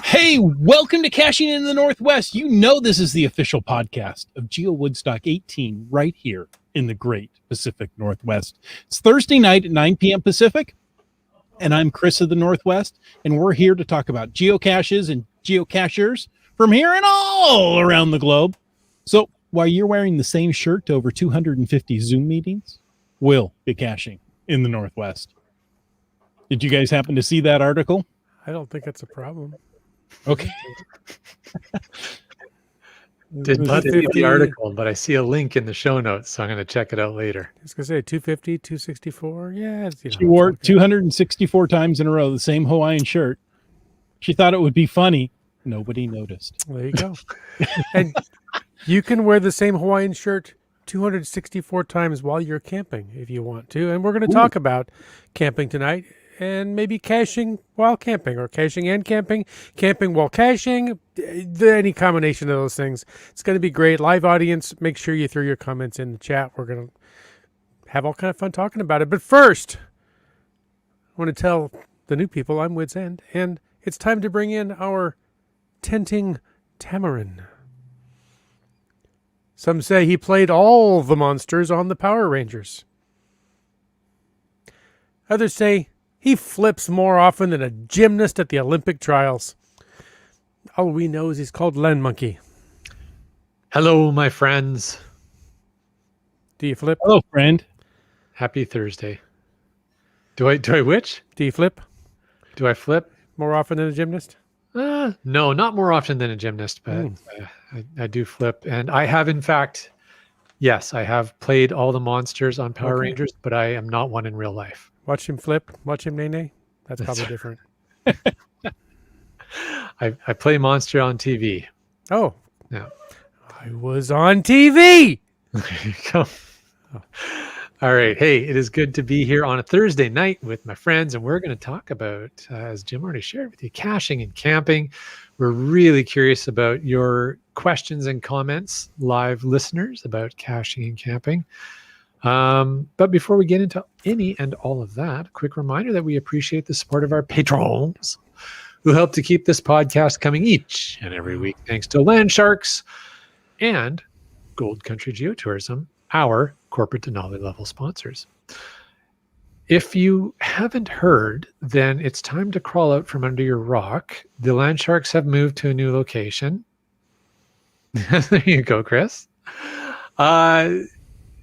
Hey, welcome to Caching in the Northwest. You know this is the official podcast of GeoWoodstock 18 right here in the great Pacific Northwest. It's Thursday night at 9 p.m. Pacific, and I'm Chris of the Northwest, and we're here to talk about geocaches and geocachers from here and all around the globe. So while you're wearing the same shirt to over 250 Zoom meetings, we'll be caching in the Northwest. Did you guys happen to see that article? I don't think that's a problem. Okay. Did not see the article, but I see a link in the show notes, so I'm going to check it out later. I was going to say 250, 264. Yeah. She wore it 264 times in a row, the same Hawaiian shirt. She thought it would be funny. Nobody noticed. There you go. And you can wear the same Hawaiian shirt 264 times while you're camping if you want to. And we're going to talk about camping tonight. And maybe caching while camping, or caching and camping, camping while caching, any combination of those things. It's going to be great. Live audience, make sure you throw your comments in the chat. We're going to have all kind of fun talking about it. But first, I want to tell the new people I'm Wits End, and it's time to bring in our tenting Tamarin. Some say he played all the monsters on the Power Rangers. Others say he flips more often than a gymnast at the Olympic trials. All we know is he's called Land Monkey. Hello, my friends. Do you flip? Hello, friend. Happy Thursday. Do I which? Do you flip? Do I flip? More often than a gymnast? No, not more often than a gymnast, but I do flip. And I have, in fact, yes, I have played all the monsters on Power Rangers, but I am not one in real life. Watch him flip. Watch him nay-nay. That's probably different. I play Monster on TV. Oh. Yeah. I was on TV. There you go. Oh. All right. Hey, it is good to be here on a Thursday night with my friends, and we're going to talk about, as Jim already shared with you, caching and camping. We're really curious about your questions and comments, live listeners, about caching and camping. But before we get into any and all of that, a quick reminder that we appreciate the support of our patrons who help to keep this podcast coming each and every week, thanks to Land Sharks and Gold Country Geotourism, our corporate Denali level sponsors. If you haven't heard, then it's time to crawl out from under your rock. The Land Sharks have moved to a new location. There you go, Chris.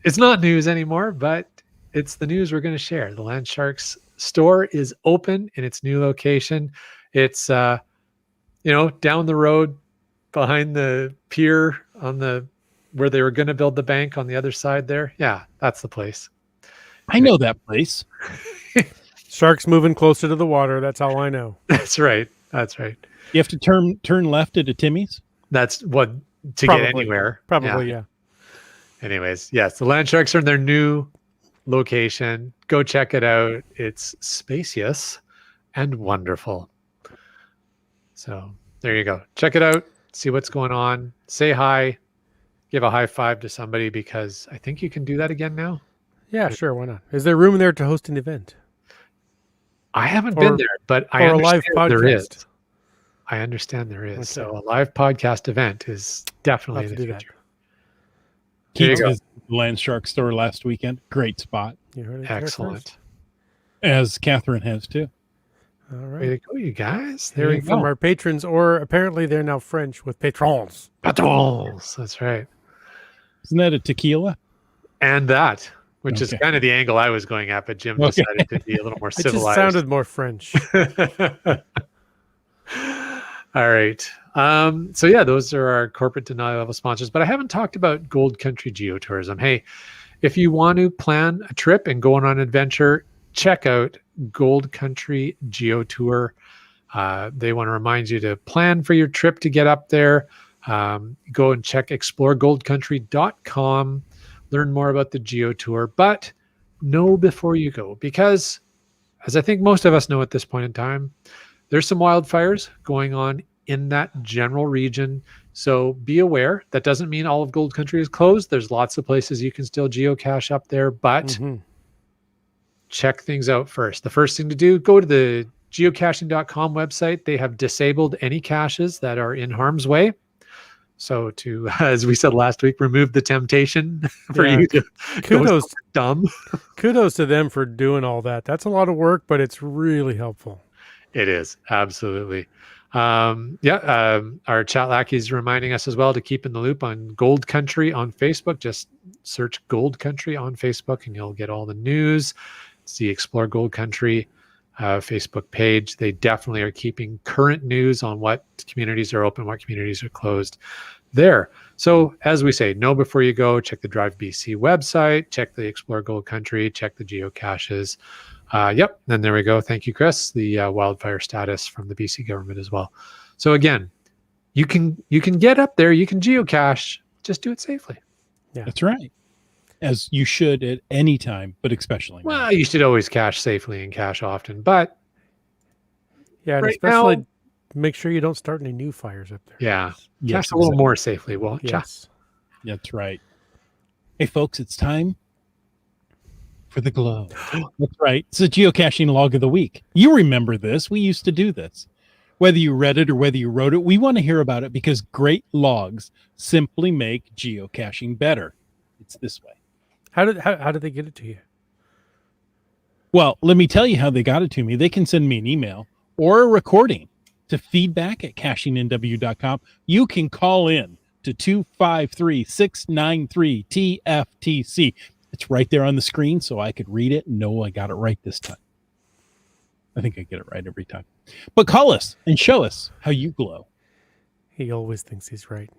It's not news anymore, but it's the news we're going to share. The Land Sharks store is open in its new location. It's, down the road behind the pier where they were going to build the bank on the other side there. Yeah, that's the place. I know that place. Sharks moving closer to the water. That's all I know. That's right. You have to turn left into Timmy's? That's what, to Probably. get anywhere. Probably, yeah. Anyways, yes, the Land Sharks are in their new location. Go check it out. It's spacious and wonderful. So there you go. Check it out. See what's going on. Say hi. Give a high five to somebody, because I think you can do that again now. Yeah, sure. Why not? Is there room there to host an event? I haven't been there, but I understand live there podcast. is. I understand there is. Okay. So a live podcast event is definitely Love in to the do that. future. Keith visited the Land Shark store last weekend. Great spot. You heard it here Excellent. first. As Catherine has too. All Way right. to go, you guys. There Hearing you from go. our patrons, or apparently they're now French with patrons. Patrons. That's right. Isn't that a tequila? And that, which is Okay. kind of the angle I was going at, but Jim decided to be a little more It just civilized. sounded more French. All right. So yeah, those are our corporate Denali level sponsors, but I haven't talked about Gold Country Geotourism. Hey, if you want to plan a trip and go on an adventure, check out Gold Country Geotour. They want to remind you to plan for your trip to get up there. Go and check exploregoldcountry.com, learn more about the Geo Tour, but know before you go, because as I think most of us know at this point in time, there's some wildfires going on in that general region. So be aware. That doesn't mean all of Gold Country is closed. There's lots of places you can still geocache up there, but check things out first. The first thing to do, go to the geocaching.com website. They have disabled any caches that are in harm's way. So to, as we said last week, remove the temptation for you to kudos go dumb. Kudos to them for doing all that. That's a lot of work, but it's really helpful. It is, absolutely. Our chat lackey is reminding us as well to keep in the loop on Gold Country on Facebook. Just search Gold Country on Facebook and you'll get all the news. It's the Explore Gold Country Facebook page. They definitely are keeping current news on what communities are open, what communities are closed there. So as we say, know before you go. Check the Drive BC website, check the Explore Gold Country, check the geocaches. Then there we go. Thank you, Chris. The wildfire status from the BC government as well. So again, you can get up there, you can geocache, just do it safely. Yeah, that's right. As you should at any time, but especially now. Well, you should always cache safely and cache often, but yeah, and right especially now, make sure you don't start any new fires up there. Yeah, yes, cache a little more safely, won't you? Yes, that's right. Hey, folks, it's time for the glow. That's right. It's a geocaching log of the week. You remember this. We used to do this. Whether you read it or whether you wrote it, we want to hear about it because great logs simply make geocaching better. It's this way. How did they get it to you? Well, let me tell you how they got it to me. They can send me an email or a recording to feedback@cashingnw.com. You can call in to 253-693-TFTC. It's right there on the screen, so I could read it and know I got it right this time. I think I get it right every time. But call us and show us how you glow. He always thinks he's right.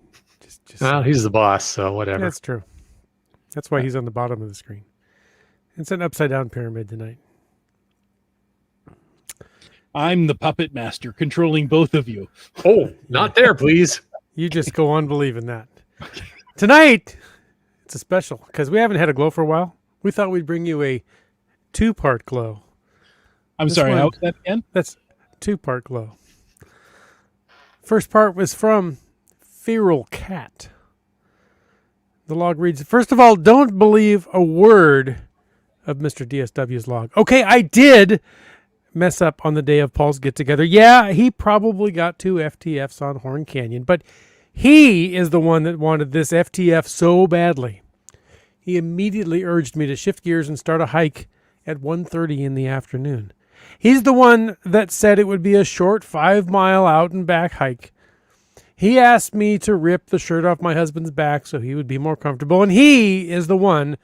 Well, he's the boss, so whatever. That's true. That's why he's on the bottom of the screen. It's an upside-down pyramid tonight. I'm the puppet master controlling both of you. Oh, not there, please. You just go on believing that. Tonight, it's a special because we haven't had a glow for a while. We thought we'd bring you a 2-part glow. I'm sorry, how was that again? That's 2-part glow. First part was from Feral Cat. The log reads, first of all, don't believe a word of Mr. DSW's log. Okay, I did mess up on the day of Paul's get-together. Yeah, he probably got 2 FTFs on Horn Canyon, but he is the one that wanted this FTF so badly. He immediately urged me to shift gears and start a hike at 1:30 in the afternoon. He's the one that said it would be a short 5-mile out and back hike. He asked me to rip the shirt off my husband's back so he would be more comfortable, and he is the one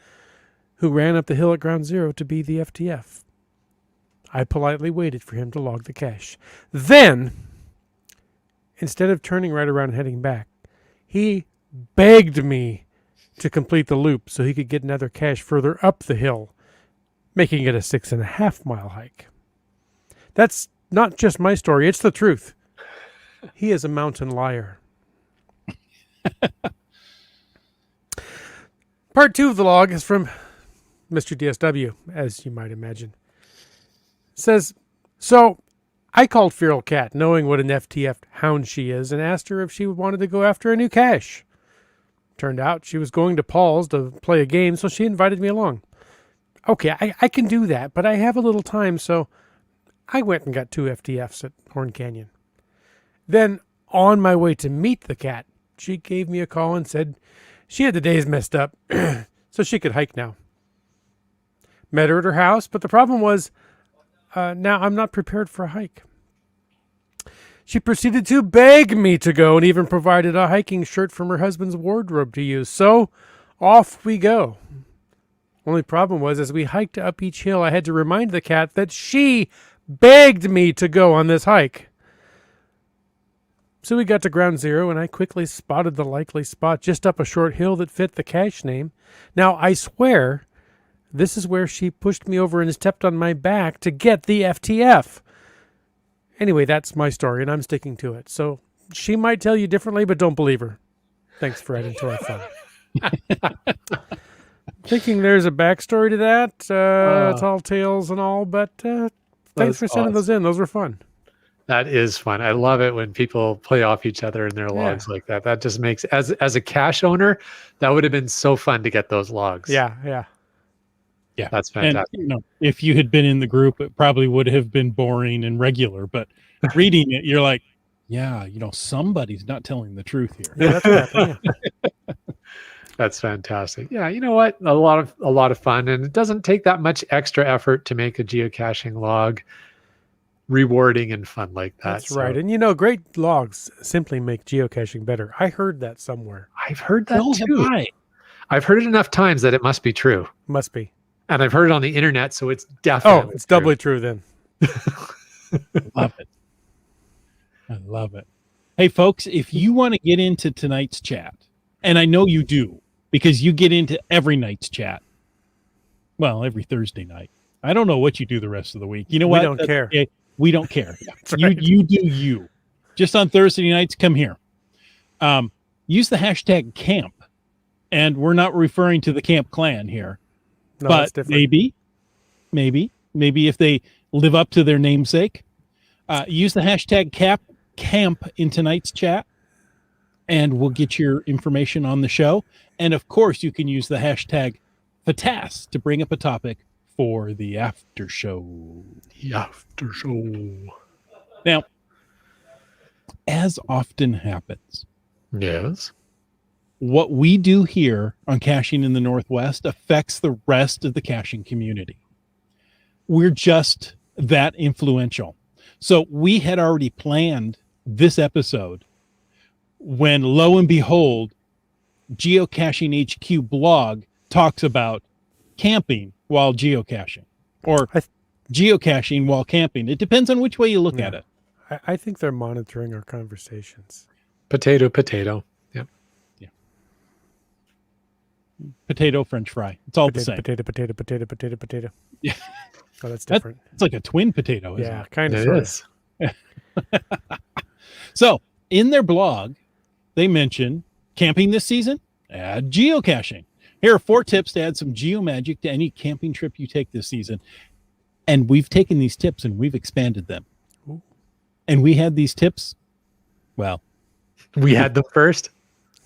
who ran up the hill at ground zero to be the FTF. I politely waited for him to log the cache. Then, instead of turning right around and heading back, he begged me to complete the loop so he could get another cache further up the hill, making it a 6.5-mile hike. That's not just my story, it's the truth. He is a mountain liar. Part 2 of the log is from Mr. DSW, as you might imagine. It says, so I called Feral Cat, knowing what an FTF hound she is, and asked her if she wanted to go after a new cache. Turned out she was going to Paul's to play a game, so she invited me along. Okay, I can do that, but I have a little time, so I went and got 2 FTFs at Horn Canyon. Then, on my way to meet the cat, she gave me a call and said she had the days messed up, so she could hike now. Met her at her house, but the problem was, now I'm not prepared for a hike. She proceeded to beg me to go and even provided a hiking shirt from her husband's wardrobe to use. So, off we go. Only problem was, as we hiked up each hill, I had to remind the cat that she begged me to go on this hike. So we got to ground zero, and I quickly spotted the likely spot just up a short hill that fit the cache name. Now, I swear, this is where she pushed me over and stepped on my back to get the FTF. Anyway, that's my story, and I'm sticking to it. So She might tell you differently, but don't believe her. Thanks for adding to our fun. Thinking there's a backstory to that. Tall tales and all, but thanks for sending those in. Those were fun. That is fun. I love it when people play off each other in their logs like that. That just makes, as a cache owner, that would have been so fun to get those logs. Yeah. That's fantastic. And, if you had been in the group, it probably would have been boring and regular, but reading it, you're like, yeah, somebody's not telling the truth here. Yeah, that's what happened. Yeah. That's fantastic. Yeah, you know what? A lot of fun, and it doesn't take that much extra effort to make a geocaching log rewarding and fun like that. That's right. And great logs simply make geocaching better. I heard that somewhere. I've heard that too. I've heard it enough times that it must be true. Must be. And I've heard it on the internet, so it's definitely it's doubly true then. Love it. I love it. Hey, folks, if you want to get into tonight's chat, and I know you do, because you get into every night's chat. Well, every Thursday night. I don't know what you do the rest of the week. You know what? We don't care. Okay. We don't care. Right. You do you. Just on Thursday nights, come here. Use the hashtag camp. And we're not referring to the Camp Clan here. No, but that's maybe if they live up to their namesake, use the hashtag camp in tonight's chat, and we'll get your information on the show. And of course, you can use the hashtag FATAS to bring up a topic for the after show. Now, as often happens, yes, what we do here on Caching in the Northwest affects the rest of the caching community. We're just that influential. So we had already planned this episode when, lo and behold, Geocaching HQ blog talks about camping while geocaching, or geocaching while camping. It depends on which way you look at it. I think they're monitoring our conversations. Potato. Potato, French fry. It's all the same. Potato. Yeah. Oh, that's different. It's like a twin potato, isn't it? Kind of. It is. So in their blog, they mention camping this season, add geocaching. Here are 4 tips to add some geomagic to any camping trip you take this season. And we've taken these tips and we've expanded them. Ooh. And we had these tips. Well, we had them first.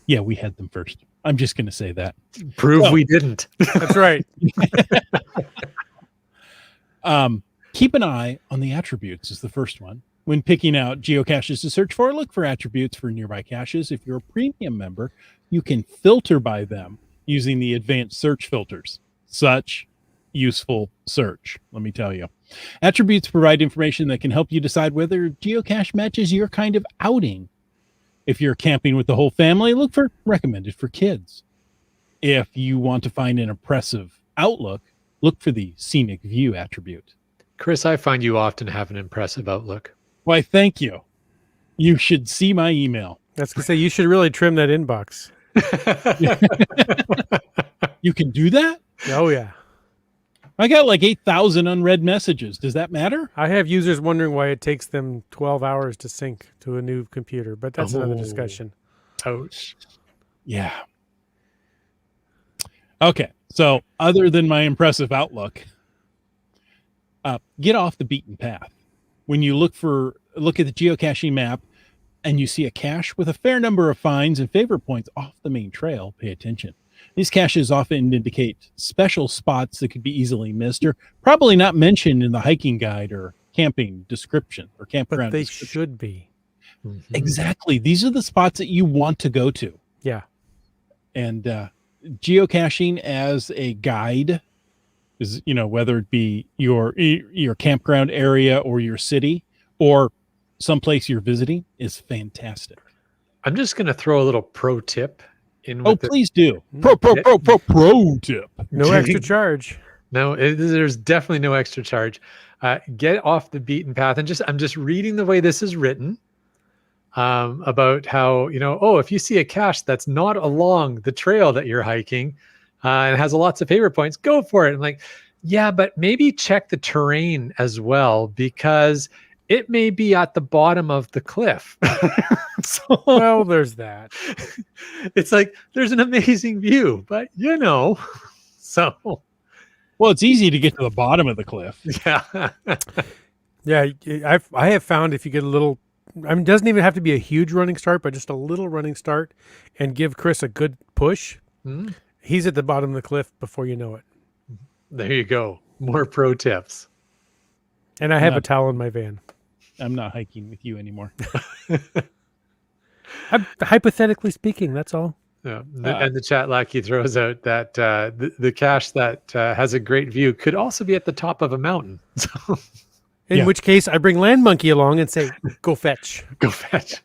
Yeah, we had them first. I'm just going to say that. Prove we didn't. That's right. Keep an eye on the attributes is the first one. When picking out geocaches to search for, look for attributes for nearby caches. If you're a premium member, you can filter by them using the advanced search filters. Such useful search, let me tell you. Attributes provide information that can help you decide whether geocache matches your kind of outing. If you're camping with the whole family, look for recommended for kids. If you want to find an impressive outlook, look for the scenic view attribute. Chris, I find you often have an impressive outlook. Why, thank you. You should see my email. That's to say, you should really trim that inbox. You can do that? Oh, yeah. I got like 8,000 unread messages. Does that matter? I have users wondering why it takes them 12 hours to sync to a new computer, but that's another discussion. Ouch. Yeah. Okay. So other than my impressive outlook, get off the beaten path. When you look at the geocaching map and you see a cache with a fair number of finds and favorite points off the main trail, pay attention. These caches often indicate special spots that could be easily missed or probably not mentioned in the hiking guide or camping description or campground But they description. should be. Mm-hmm. Exactly. These are the spots that you want to go to. Yeah. And geocaching as a guide is, whether it be your campground area or your city or someplace you're visiting, is fantastic. I'm just going to throw a little pro tip in. Please do. Pro tip. No extra charge. No, there's definitely no extra charge. Get off the beaten path, and I'm just reading the way this is written about how, if you see a cache that's not along the trail that you're hiking and has lots of favorite points, go for it. And like, yeah, but maybe check the terrain as well, because it may be at the bottom of the cliff. So Well, there's that. it's like there's an amazing view, but so Well, it's easy to get to the bottom of the cliff. yeah. Yeah, I have found if you get a little, I mean, it doesn't even have to be a huge running start, but just a little running start, and give Chris a good push. Mhm. He's at the bottom of the cliff before you know it. There you go. More pro tips. And I have Yeah. a towel in my van. I'm not hiking with you anymore. Hypothetically speaking, that's all. Yeah. And the chat lackey throws out that the cache that has a great view could also be at the top of a mountain. So In which case, I bring Land Monkey along and say, "Go fetch." go fetch.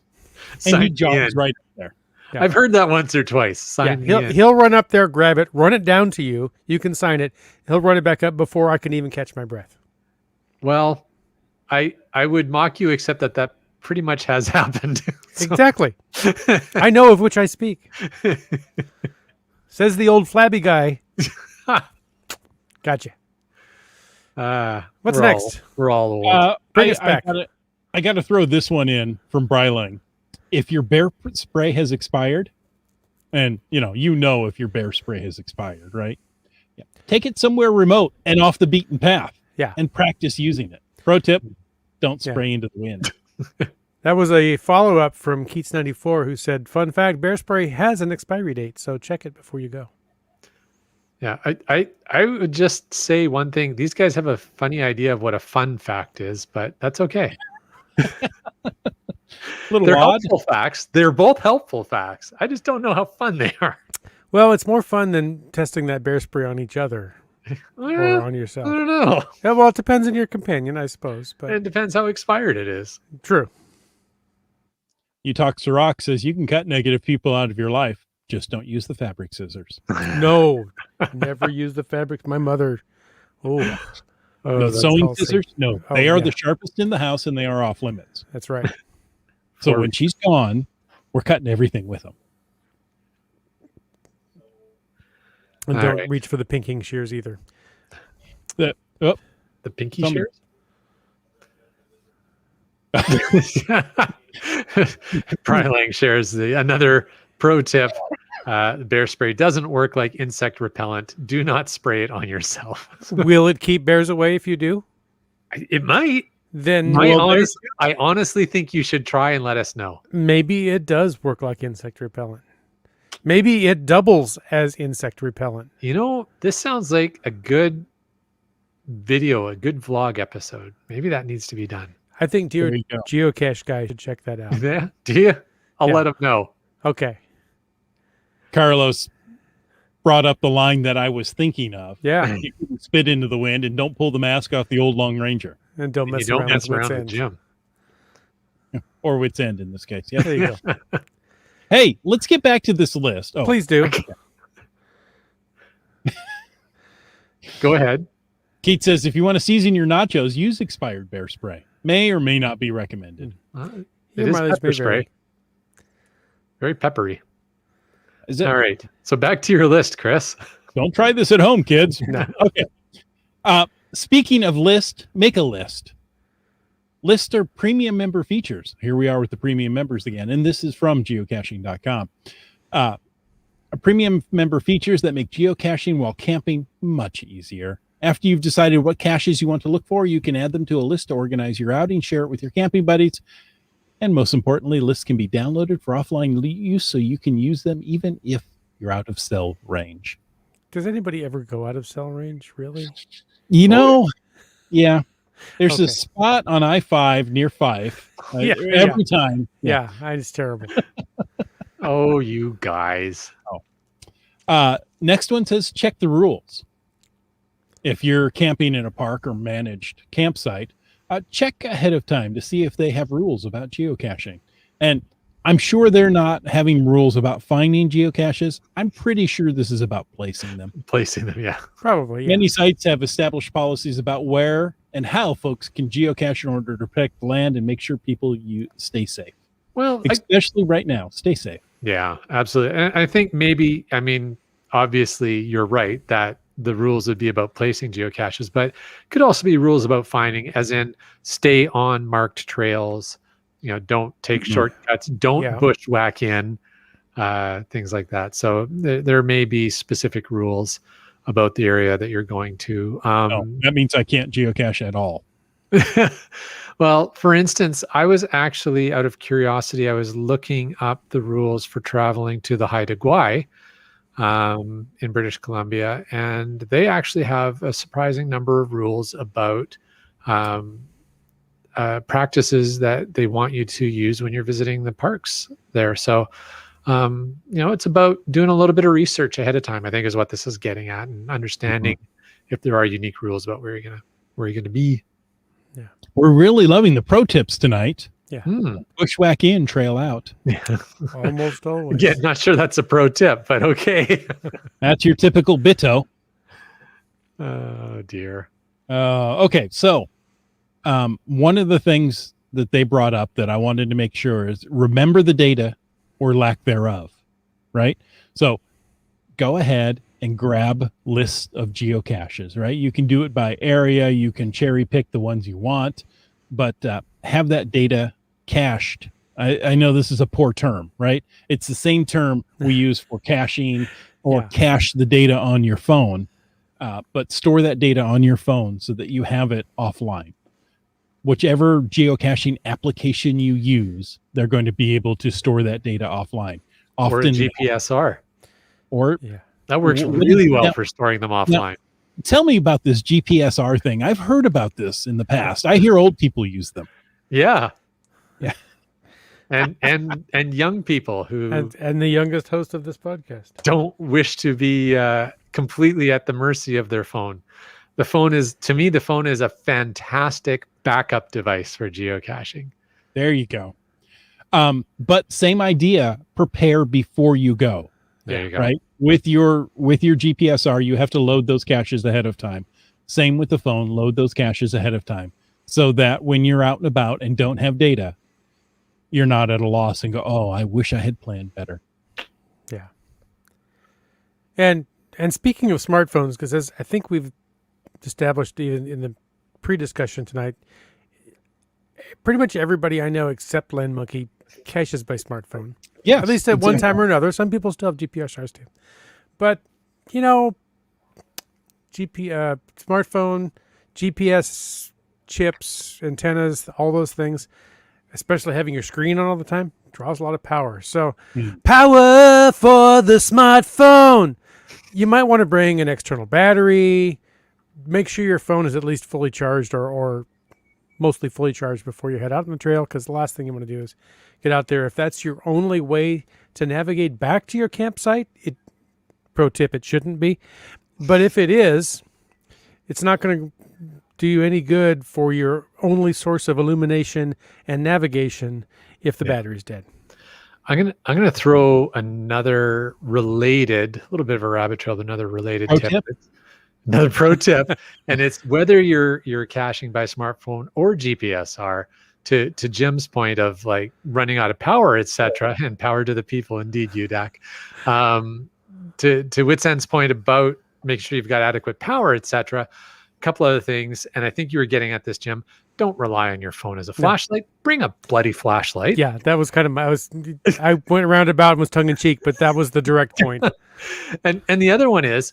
And Sign he me jogs in. right up there. Yeah. I've heard that once or twice. Sign me in. He'll run up there, grab it, run it down to you. You can sign it. He'll run it back up before I can even catch my breath. Well, I would mock you, except that pretty much has happened. So- Exactly. I know of which I speak. Says the old flabby guy. Gotcha. What's we're next? We're all old. Bring us back. I got to throw this one in from Bryling. If your bear spray has expired, and you if your bear spray has expired, right? Yeah. Take it somewhere remote and off the beaten path. Yeah. And practice using it. Pro tip: don't spray into the wind. That was a follow-up from Keats94 who said, "Fun fact, bear spray has an expiry date, so check it before you go." Yeah, I would just say one thing. These guys have a funny idea of what a fun fact is, but that's okay. Little They're odd. helpful facts. They're both helpful facts. I just don't know how fun they are. Well, it's more fun than testing that bear spray on each other or on I yourself. don't know. Yeah, well, it depends on your companion, I suppose. But It depends how expired it is. true. You talk Ciroc says you can cut negative people out of your life. Just don't use the fabric scissors. No, never use the fabric. My mother. Oh, Oh, The that's sewing all scissors? No, Oh, they are yeah. the sharpest in the house and they are off limits. that's right. So when she's gone, we're cutting everything with them. And All don't right. reach for the pinking shears either. the pinky Somebody- shears. Brian Lang shares another pro tip. Bear spray doesn't work like insect repellent. Do not spray it on yourself. Will it keep bears away if you do? It might. Then I honestly think you should try and let us know. maybe it does work like insect repellent. Maybe it doubles as insect repellent. This sounds like a good video, a good vlog episode. Maybe that needs to be done. I think There you go. geocache guy should check that out. Yeah. Do you? I'll Yeah. let him know. Okay. Carlos brought up the line that I was thinking of. Yeah. You can spit into the wind and don't pull the mask off the old Long Ranger And don't And mess you don't around mess with around wits with Jim. or Wits End in this case. Yeah. There you go. Hey, let's get back to this list. Oh, Please do. Go ahead. Keith says if you want to season your nachos, use expired bear spray. May or may not be recommended. It Your is mileage pepper may spray. vary. Very peppery. Is it? All right. So back to your list, Chris. Don't try this at home, kids. No. Okay. Speaking of list, make a list. Lists are premium member features. Here we are with the premium members again, and this is from geocaching.com. Premium member features that make geocaching while camping much easier. After you've decided what caches you want to look for, you can add them to a list to organize your outing, share it with your camping buddies, and most importantly, lists can be downloaded for offline use so you can use them even if you're out of cell range. Does anybody ever go out of cell range? Really? Yeah. There's Okay. a spot on I-5 near Fife Yeah, every time. Yeah, it's terrible. Oh, you guys. Next one says check the rules. If you're camping in a park or managed campsite, check ahead of time to see if they have rules about geocaching. And I'm sure they're not having rules about finding geocaches. I'm pretty sure this is about placing them. Placing them, yeah. Probably. Yeah. Many sites have established policies about where and how folks can geocache in order to protect the land and make sure people stay safe. Well, Especially right now, stay safe. yeah, absolutely. And I think maybe, obviously you're right that the rules would be about placing geocaches, but could also be rules about finding, as in stay on marked trails, don't take shortcuts, don't bushwhack in, things like that. So there may be specific rules about the area that you're going to. That means I can't geocache at all. Well, for instance, I was actually, out of curiosity, I was looking up the rules for traveling to the Haida Gwaii in British Columbia, and they actually have a surprising number of rules about practices that they want you to use when you're visiting the parks there. So, it's about doing a little bit of research ahead of time, I think, is what this is getting at, and understanding if there are unique rules about where you're gonna be. Yeah. We're really loving the pro tips tonight. Yeah. Bushwhack in, trail out. Yeah. Almost always. Again, not sure that's a pro tip, but okay. That's your typical Bitto. Oh dear. Okay, so one of the things that they brought up that I wanted to make sure is remember the data or lack thereof, right? So go ahead and grab lists of geocaches, right? You can do it by area. You can cherry pick the ones you want, but have that data cached. I know this is a poor term, right? It's the same term we use for caching or cache the data on your phone, but store that data on your phone so that you have it offline. Whichever geocaching application you use, they're going to be able to store that data offline. Often, or a GPSR. Or that works really well for storing them offline. Now, tell me about this GPSR thing. I've heard about this in the past. I hear old people use them. Yeah. Yeah. And young people who and the youngest host of this podcast don't wish to be completely at the mercy of their phone. The phone is a fantastic backup device for geocaching. There you go. But same idea, prepare before you go. There you go. Right? With your GPSR, you have to load those caches ahead of time. Same with the phone, load those caches ahead of time so that when you're out and about and don't have data, you're not at a loss and go, oh, I wish I had planned better. Yeah. And speaking of smartphones, because as I think we've established even in the pre-discussion tonight, pretty much everybody I know except Land Monkey caches by smartphone. Yeah, at least at one time or another. Some people still have GPSRs too, but smartphone, GPS chips, antennas, all those things, especially having your screen on all the time, draws a lot of power. So power for the smartphone. You might want to bring an external battery. Make sure your phone is at least fully charged or mostly fully charged before you head out on the trail, because the last thing you want to do is get out there. If that's your only way to navigate back to your campsite, pro tip, it shouldn't be. But if it is, it's not going to do you any good for your only source of illumination and navigation if the battery's dead. I'm gonna throw another related, a little bit of a rabbit trail, another related tip. Another pro tip, and it's whether you're caching by smartphone or GPSR. To Jim's point of like running out of power, etc., and power to the people, indeed, UDAC. To Witsend's point about make sure you've got adequate power, etc. A couple other things, and I think you were getting at this, Jim. Don't rely on your phone as a flashlight. Bring a bloody flashlight. Yeah, that was kind of I went roundabout and was tongue in cheek, but that was the direct point. And the other one is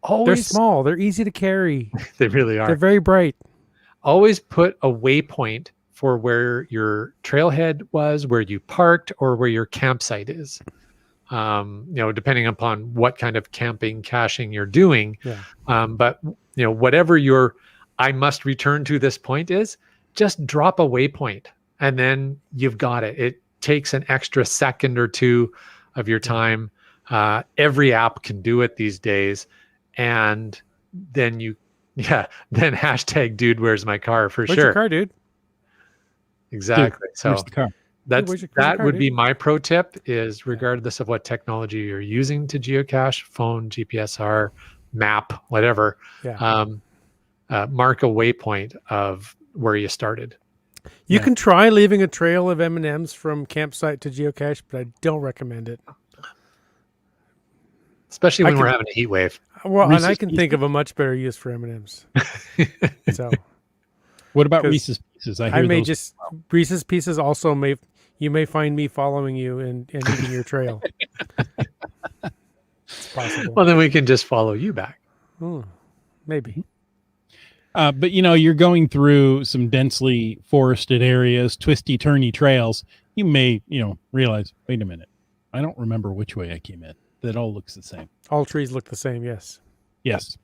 always, they're small. They're easy to carry. They really are. They're very bright. Always put a waypoint for where your trailhead was, where you parked, or where your campsite is. Depending upon what kind of camping caching you're doing. Yeah. But whatever your I must return to this point is, just drop a waypoint and then you've got it. It takes an extra second or two of your time. Every app can do it these days. And then then hashtag dude, where's my car for Where's sure. Your car, dude? Exactly. Dude, where's the car? That would be my pro tip is regardless of what technology you're using to geocache, phone, GPSR, map, whatever, mark a waypoint of where you started. You can try leaving a trail of M&Ms from campsite to geocache, but I don't recommend it. Especially when we're having a heat wave. Well, and I Reese's can Pieces? think of a much better use for M&Ms. So What about 'cause Reese's Pieces? I hear may those. just Reese's Pieces also you may find me following you and eating your trail. It's possible. Well, then we can just follow you back. Maybe. But you're going through some densely forested areas, twisty, turny trails. You may, realize, wait a minute, I don't remember which way I came in. That all looks the same. All trees look the same. Yes. Yes.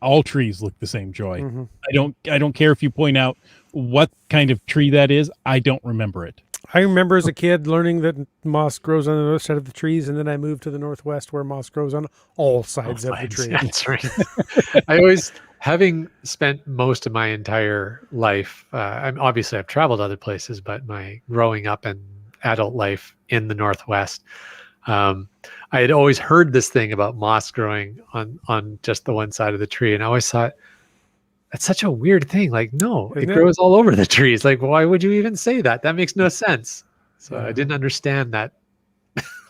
All trees look the same, Joy. Mm-hmm. I don't care if you point out what kind of tree that is. I don't remember it. I remember as a kid learning that moss grows on the other side of the trees, and then I moved to the Northwest where moss grows on all sides of the tree. That's right. I always, having spent most of my entire life, I've traveled other places, but my growing up and adult life in the Northwest, I had always heard this thing about moss growing on just the one side of the tree, and I always thought, that's such a weird thing. Like, no, it grows all over the trees. Like, why would you even say that? That makes no sense. So I didn't understand that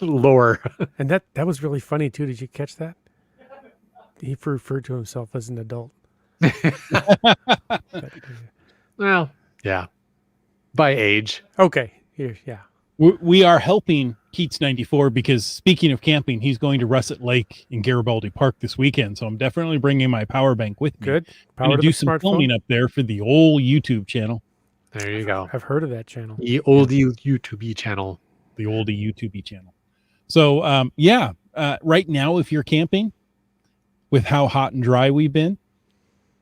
lore. And that was really funny too. Did you catch that? He referred to himself as an adult. Well, yeah, by age. Okay. Here, yeah. We are helping Keats 94 because speaking of camping, he's going to Russet Lake in Garibaldi Park this weekend. So I'm definitely bringing my power bank with me. Good. I'm going to do some filming up there for the old YouTube channel. There you go. I've heard of that channel. The oldie YouTube channel. The oldie YouTube channel. So, right now, if you're camping with how hot and dry we've been,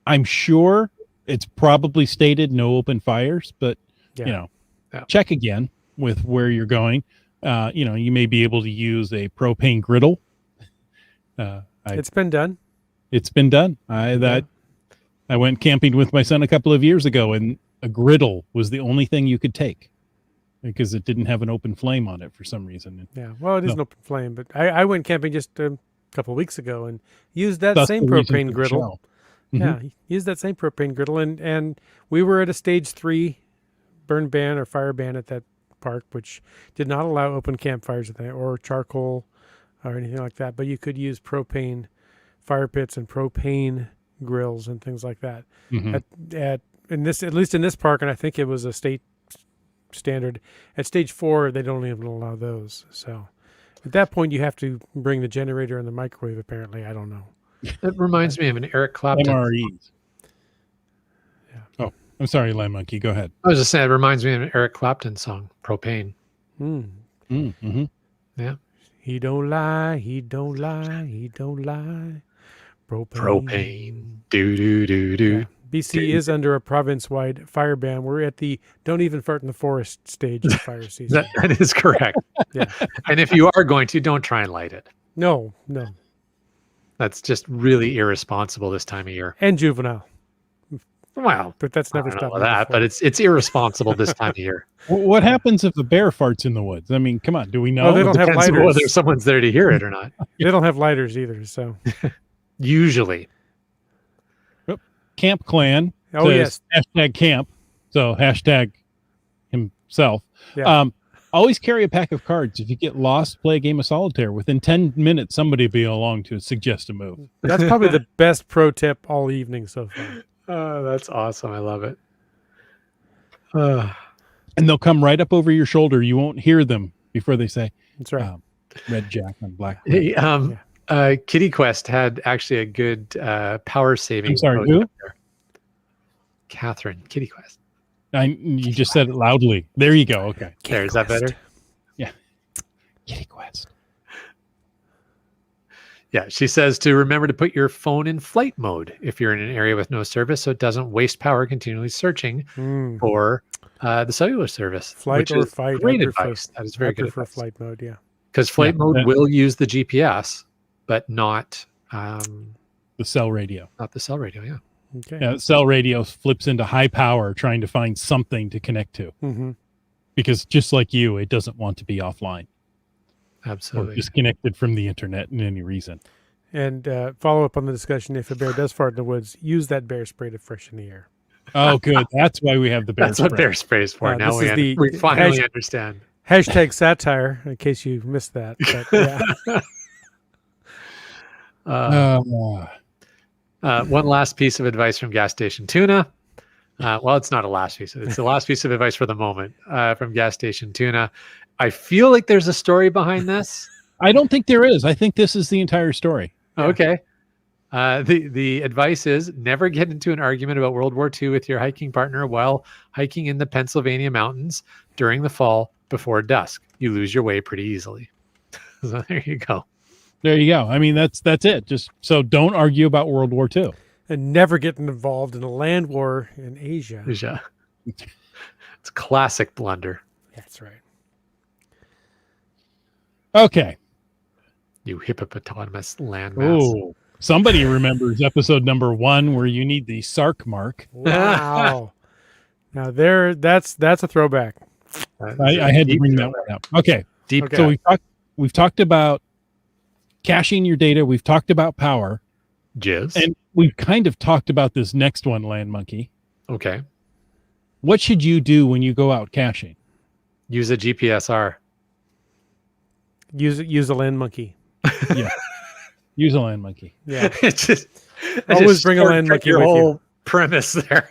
I'm sure it's probably stated no open fires, but, check again with where you're going. You may be able to use a propane griddle. It's been done. It's been done. I went camping with my son a couple of years ago, and a griddle was the only thing you could take because it didn't have an open flame on it for some reason. Yeah, well, it is an open flame, but I went camping just a couple of weeks ago and used that same propane griddle. Mm-hmm. Yeah, used that same propane griddle, and we were at a stage 3 burn ban or fire ban at that park, which did not allow open campfires or charcoal or anything like that, but you could use propane fire pits and propane grills and things like that. Mm-hmm. At least in this park, and I think it was a state standard, at stage 4 they don't even allow those. So at that point you have to bring the generator and the microwave, apparently. I don't know. It reminds me of an Eric Clapton. MREs. Yeah. Oh, I'm sorry, Lime Monkey. Go ahead. I was just saying, it reminds me of an Eric Clapton song, Propane. Mm-hmm. Yeah. He don't lie, he don't lie, he don't lie. Propane. Do. Yeah. BC is under a province-wide fire ban. We're at the don't even fart in the forest stage of fire season. That is correct. Yeah. And if you are going to, don't try and light it. No. That's just really irresponsible this time of year. And juvenile. Well, but that's never I don't know stopped. that, but it's irresponsible this time of year. What happens if a bear farts in the woods? I mean, come on. Do we know? Oh, they don't have Depends lighters. whether someone's there to hear it or not. They don't have lighters either, so. Usually. Camp Clan. Oh, yes. Hashtag camp. So hashtag himself. Yeah. Always carry a pack of cards. If you get lost, play a game of solitaire. Within 10 minutes, somebody will be along to suggest a move. That's probably the best pro tip all evening so far. Oh, that's awesome. I love it. And they'll come right up over your shoulder. You won't hear them before they say, that's right. Red Jack on Black. Hey, Kitty Quest had actually a good power saving. I'm sorry, who? Catherine, Kitty Quest. You just said it loudly. There you go. Okay. There, is that better? Yeah. Kitty Quest. Yeah, she says to remember to put your phone in flight mode if you're in an area with no service, so it doesn't waste power continually searching for the cellular service. Flight or fight. Great advice. That is very good advice. For flight mode, yeah. Because flight mode will use the GPS, but not the cell radio. Not the cell radio, yeah. Okay. Yeah, cell radio flips into high power trying to find something to connect to. Mm-hmm. Because just like you, it doesn't want to be offline. Absolutely. Or disconnected from the internet in any reason. And follow up on the discussion, if a bear does fart in the woods, use that bear spray to freshen the air. Oh, good. That's why we have the bear That's spray. what bear spray is for. Now we finally understand. Hashtag satire, in case you missed that. But, yeah. Uh, Uh, one last piece of advice from Gas Station Tuna. Well, it's not a last piece. It's the last piece of advice for the moment from Gas Station Tuna. I feel like there's a story behind this. I don't think there is. I think this is the entire story. Yeah. Okay. The advice is never get into an argument about World War II with your hiking partner while hiking in the Pennsylvania mountains during the fall before dusk. You lose your way pretty easily. So there you go. There you go. I mean, that's it. Just so don't argue about World War II. And never getting involved in a land war in Asia. Asia. It's classic blunder. That's right. Okay. You hippopotamus landmass. Oh, somebody remembers episode number 1 where you need the Sark mark. Wow. Now that's a throwback. I had to bring that one up. Okay. Deep. Okay. So we've talked about caching your data. We've talked about power. Jizz. And we've kind of talked about this next one, Land Monkey. Okay. What should you do when you go out caching? Use a GPSR. Use a land monkey. Yeah. Use a Land Monkey. Yeah. It's just Always bring a land shortcut monkey your with you. whole premise there.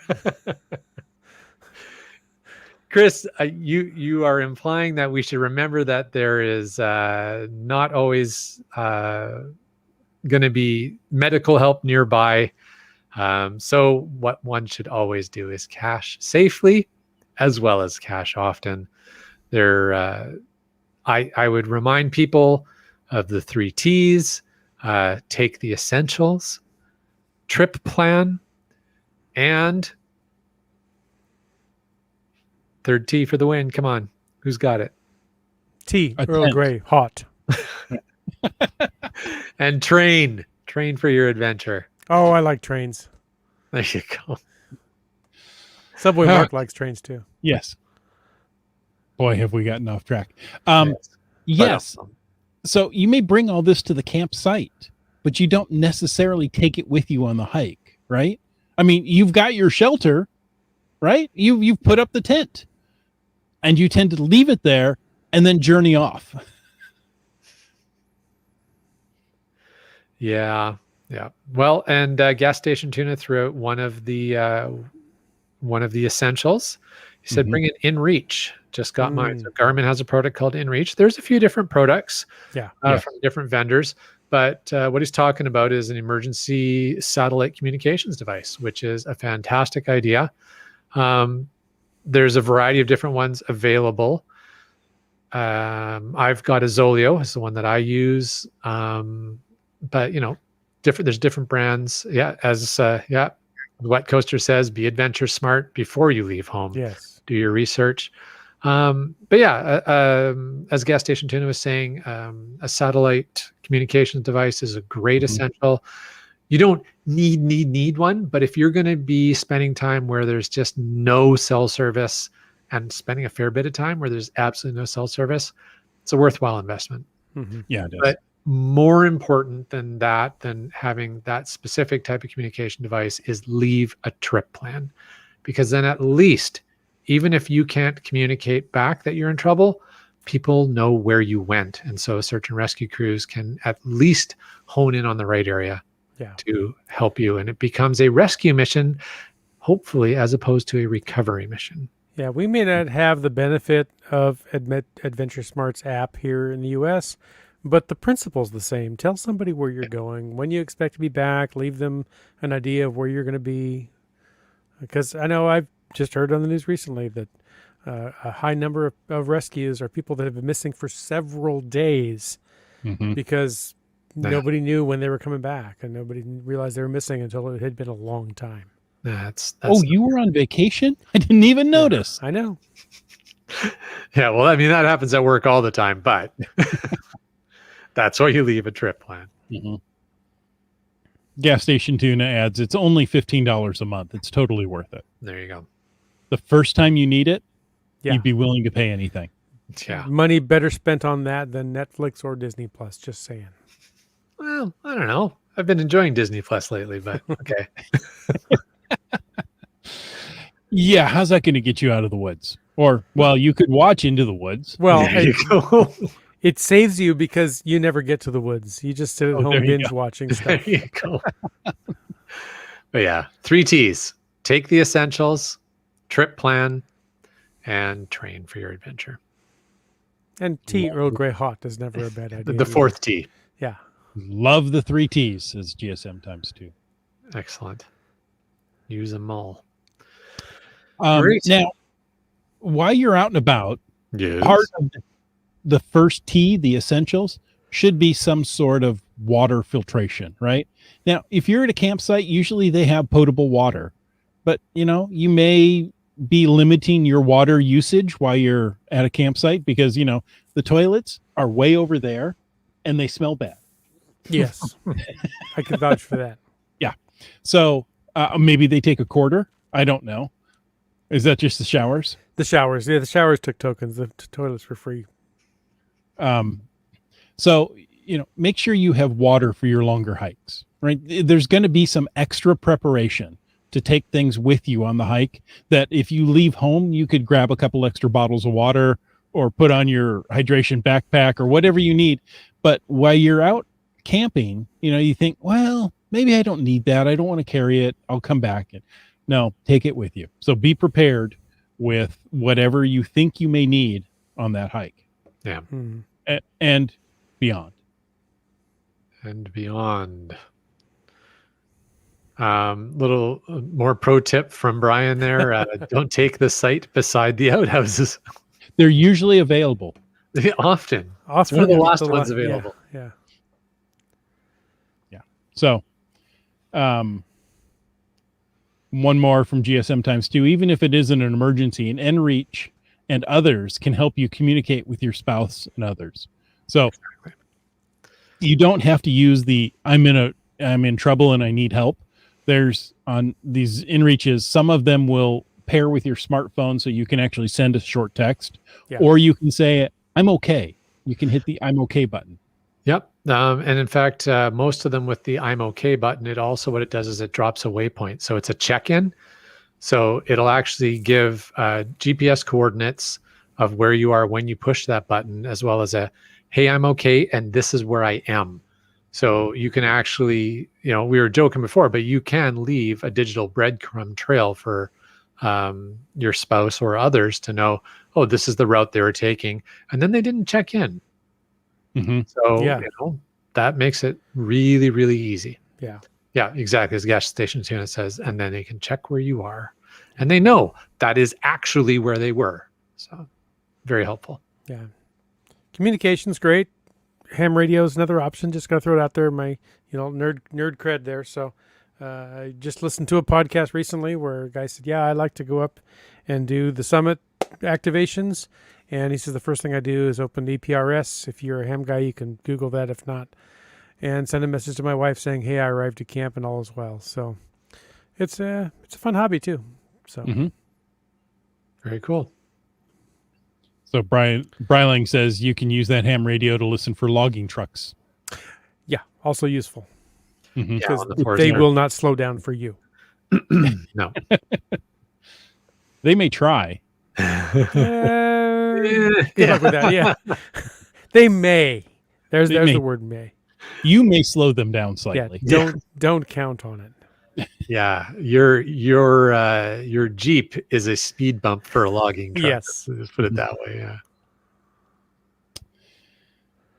Chris, you are implying that we should remember that there is not always going to be medical help nearby. So what one should always do is cache safely as well as cache often. I would remind people of the 3 T's. Take the essentials, trip plan, and third T for the win. Come on. Who's got it? Tea, A Earl tent. Grey, hot. And train for your adventure. Oh, I like trains. There you go. Subway Ah. Mark likes trains too. Yes. Boy, have we gotten off track. Yes. Yes. So you may bring all this to the campsite, but you don't necessarily take it with you on the hike, right? I mean, you've got your shelter, right? You've put up the tent, and you tend to leave it there and then journey off. Yeah. Well, and Gas Station Tuna threw out one of the essentials. He said, Mhm. bring it InReach. Just got mine. So Garmin has a product called InReach. There's a few different products Yeah. from different vendors. But what he's talking about is an emergency satellite communications device, which is a fantastic idea. There's a variety of different ones available. I've got a Zoleo. It's the one that I use. But there's different brands. Yeah. The Wet Coaster says, be adventure smart before you leave home. Yes. Do your research. But yeah, as Gas Station Tuna was saying, a satellite communications device is a great essential. You don't need one, but if you're going to be spending time where there's just no cell service and spending a fair bit of time where there's absolutely no cell service, it's a worthwhile investment. Mm-hmm. Yeah, it is. But more important than that, than having that specific type of communication device, is leave a trip plan, because then at least, even if you can't communicate back that you're in trouble, people know where you went. And so search and rescue crews can at least hone in on the right area to help you. And it becomes a rescue mission, hopefully, as opposed to a recovery mission. Yeah, we may not have the benefit of Adventure Smart's app here in the U.S., but the principle's the same. Tell somebody where you're going, when you expect to be back, leave them an idea of where you're going to be. Because I know I've just heard on the news recently that a high number of rescues are people that have been missing for several days because nobody knew when they were coming back, and nobody realized they were missing until it had been a long time. That's you were on vacation? I didn't even notice. I know. Yeah, well, I mean, that happens at work all the time, but that's why you leave a trip plan. Gas Station Tuna adds, it's only $15 a month. It's totally worth it. There you go. The first time you need it, Yeah. you'd be willing to pay anything. Yeah. Money better spent on that than Netflix or Disney Plus, just saying. Well, I don't know. I've been enjoying Disney Plus lately, but okay. Yeah, how's that going to get you out of the woods? Or, well, you could watch Into the Woods. Well, There you go. It saves you because you never get to the woods. You just sit at Oh, there home you binge go. watching There stuff. you go. But yeah, 3 T's. Take the essentials, trip plan, and train for your adventure. And tea Earl Grey hot is never a bad idea. The either. 4th T. Yeah. Love the 3 T's, says GSM times 2. Excellent. Use them all. Great. Now, while you're out and about, Yes. part of the first T, the essentials, should be some sort of water filtration, right? Now, if you're at a campsite, usually they have potable water, but you may be limiting your water usage while you're at a campsite because, the toilets are way over there and they smell bad. Yes. I can vouch for that. Yeah. So maybe they take a quarter. I don't know. Is that just the showers? The showers. Yeah, the showers took tokens. The toilets were free. So, make sure you have water for your longer hikes, right? There's going to be some extra preparation to take things with you on the hike that if you leave home, you could grab a couple extra bottles of water or put on your hydration backpack or whatever you need. But while you're out camping, you think, well, maybe I don't need that. I don't want to carry it. I'll come back. No, take it with you. So be prepared with whatever you think you may need on that hike. Yeah. And beyond. And beyond. Little more pro tip from Brian there. Don't take the site beside the outhouses. They're usually available. Often. It's Often one of the it's last the ones la- available. Yeah. So, one more from GSM times 2. Even if it isn't an emergency, an NReach and others can help you communicate with your spouse and others. So Exactly. you don't have to use the I'm in trouble and I need help. There's on these NReaches, some of them will pair with your smartphone so you can actually send a short text, or you can say I'm okay. You can hit the I'm okay button. Yep. And in fact, most of them with the I'm okay button, what it does is it drops a waypoint. So it's a check-in. So it'll actually give GPS coordinates of where you are when you push that button, as well as hey, I'm okay, and this is where I am. So you can actually, we were joking before, but you can leave a digital breadcrumb trail for your spouse or others to know, oh, this is the route they were taking. And then they didn't check in. Mm-hmm. So, that makes it really, really easy. Yeah. Yeah, exactly. As gas station unit says, and then they can check where you are. And they know that is actually where they were. So very helpful. Yeah. Communication's great. Ham radio is another option. Just got to throw it out there. My, nerd cred there. So I just listened to a podcast recently where a guy said, yeah, I like to go up and do the summit activations. And he says the first thing I do is open EPRS. If you're a ham guy, you can Google that. If not, and send a message to my wife saying, hey, I arrived at camp and all is well. So it's a fun hobby too. So Very cool. So Bryling says you can use that ham radio to listen for logging trucks. yeah, also useful Mm-hmm. because on the forest they road. will not slow down for you. No. They may try. Good luck with that. Yeah, they may. There's may. the word may. You may slow them down Yeah, slightly. don't count on it. Yeah. Your Jeep is a speed bump for a logging truck. Yes. Let's put it that way. Yeah.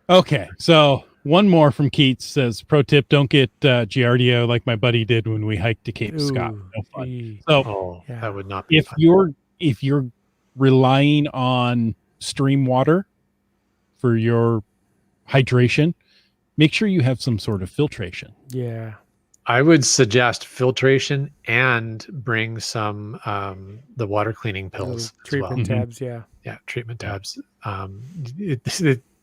Okay, so one more from Keats says, pro tip, don't get Giardio like my buddy did when we hiked to Cape Scott. Ooh, No fun. gee. So Oh, Yeah. that would not be fun. if you're relying on stream water for your hydration, make sure you have some sort of filtration. Yeah. I would suggest filtration and bring some the water cleaning pills as well. Treatment tabs. Yeah. Yeah, treatment tabs.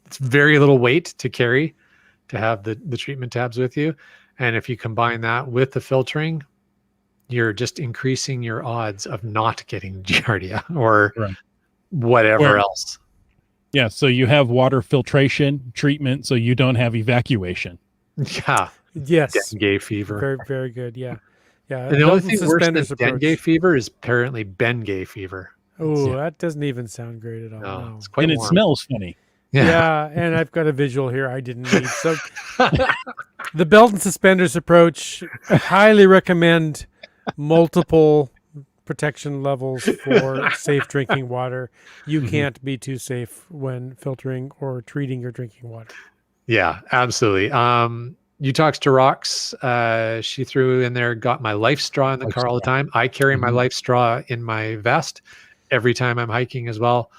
It's very little weight to carry to have the treatment tabs with you. And if you combine that with the filtering, you're just increasing your odds of not getting Giardia or whatever else. Yeah, so you have water filtration treatment so you don't have evacuation. Yeah. Yes. Dengue fever. Very, very good. Yeah. Yeah. And the only belt thing worse than suspenders approach. dengue fever is apparently Bengay fever. Oh, Yeah. that doesn't even sound great at all. No, No. it's quite And it warm. smells funny. Yeah, and I've got a visual here I didn't need. So the belt and suspenders approach, highly recommend multiple protection levels for safe drinking water. You can't be too safe when filtering or treating your drinking water. Yeah, absolutely. You talks to rocks. She threw in there, got my life straw in the car all the time. I carry my life straw in my vest every time I'm hiking as well.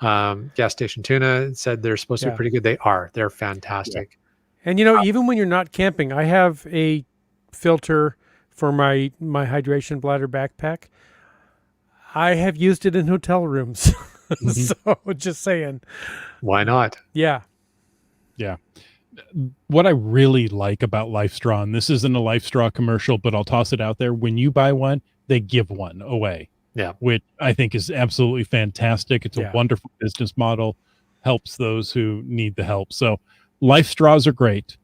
Gas station tuna said they're supposed to be pretty good. They are. They're fantastic. And even when you're not camping, I have a filter for my hydration bladder backpack. I have used it in hotel rooms. So just saying. Why not? Yeah. Yeah. What I really like about LifeStraw, and this isn't a LifeStraw commercial, but I'll toss it out there. When you buy one, they give one away. Yeah. Which I think is absolutely fantastic. It's a wonderful business model, helps those who need the help. So LifeStraws are great.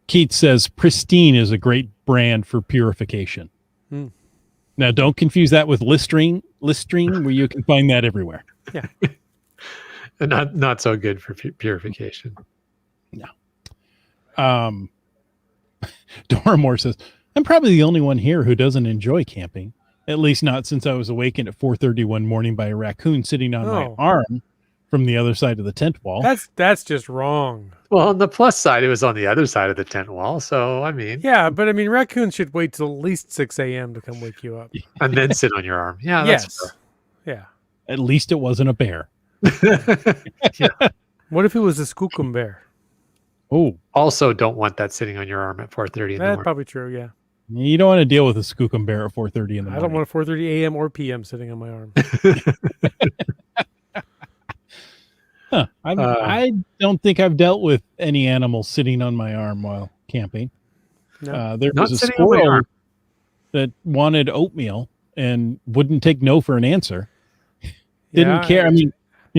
Keith says Pristine is a great brand for purification. Now, don't confuse that with Listerine, where you can find that everywhere. Yeah. And not so good for purification. No. Doramore says, I'm probably the only one here who doesn't enjoy camping, at least not since I was awakened at 4:30 one morning by a raccoon sitting on my arm from the other side of the tent wall. That's just wrong. Well, on the plus side, it was on the other side of the tent wall. So, I mean. Yeah, but I mean, raccoons should wait till at least 6 a.m. to come wake you up. And then sit on your arm. Yeah, that's fair. Yeah. At least it wasn't a bear. What if it was a skookum bear? Oh. Also don't want that sitting on your arm at 4:30 in the morning. That's probably true, yeah. You don't want to deal with a skookum bear at 4:30 in the morning. I don't want a 4:30 a.m. or p.m. sitting on my arm. I don't think I've dealt with any animal sitting on my arm while camping. No. There was a squirrel that wanted oatmeal and wouldn't take no for an answer. Didn't care. I mean,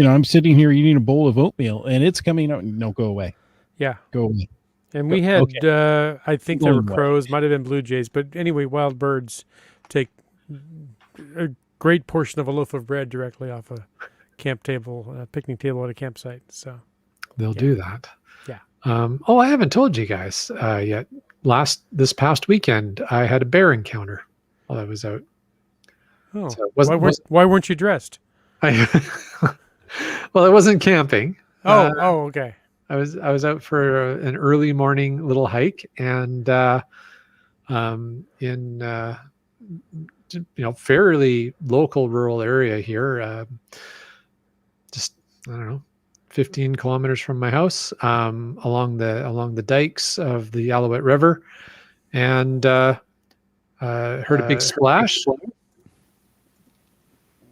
I'm sitting here eating a bowl of oatmeal and it's coming out. No, go away. Yeah. Go away. And we had, I think there were crows, might have been blue jays, but anyway, wild birds take a great portion of a loaf of bread directly off a camp table, a picnic table at a campsite. So they'll do that. Yeah. I haven't told you guys yet. This past weekend, I had a bear encounter while I was out. Oh, so why weren't you dressed? Well, I wasn't camping. Okay. I was out for an early morning little hike, and in fairly local rural area here, just I don't know, 15 kilometers from my house, along the dikes of the Alouette River, and heard a big splash.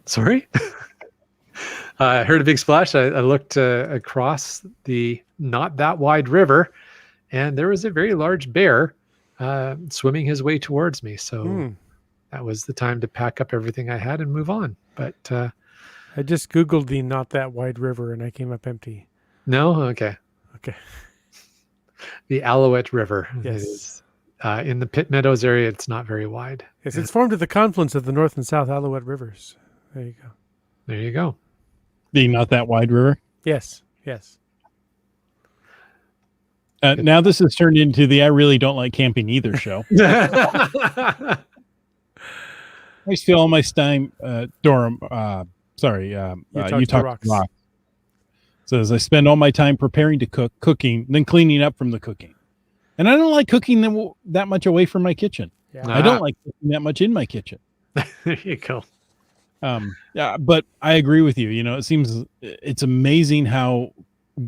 Sorry. I heard a big splash. I looked across the not that wide river, and there was a very large bear swimming his way towards me. So that was the time to pack up everything I had and move on. But I just Googled the not that wide river, and I came up empty. No? Okay. The Alouette River. Yes. Is, in the Pitt Meadows area, it's not very wide. Yes, it's formed at the confluence of the North and South Alouette rivers. There you go. There you go. The not that wide river. Yes. Now this has turned into the I really don't like camping either show. I feel all my time, you talk rock. Says I spend all my time preparing to cooking, then cleaning up from the cooking. And I don't like cooking that much away from my kitchen. Yeah. I don't like cooking that much in my kitchen. There you go. But I agree with you. It seems it's amazing how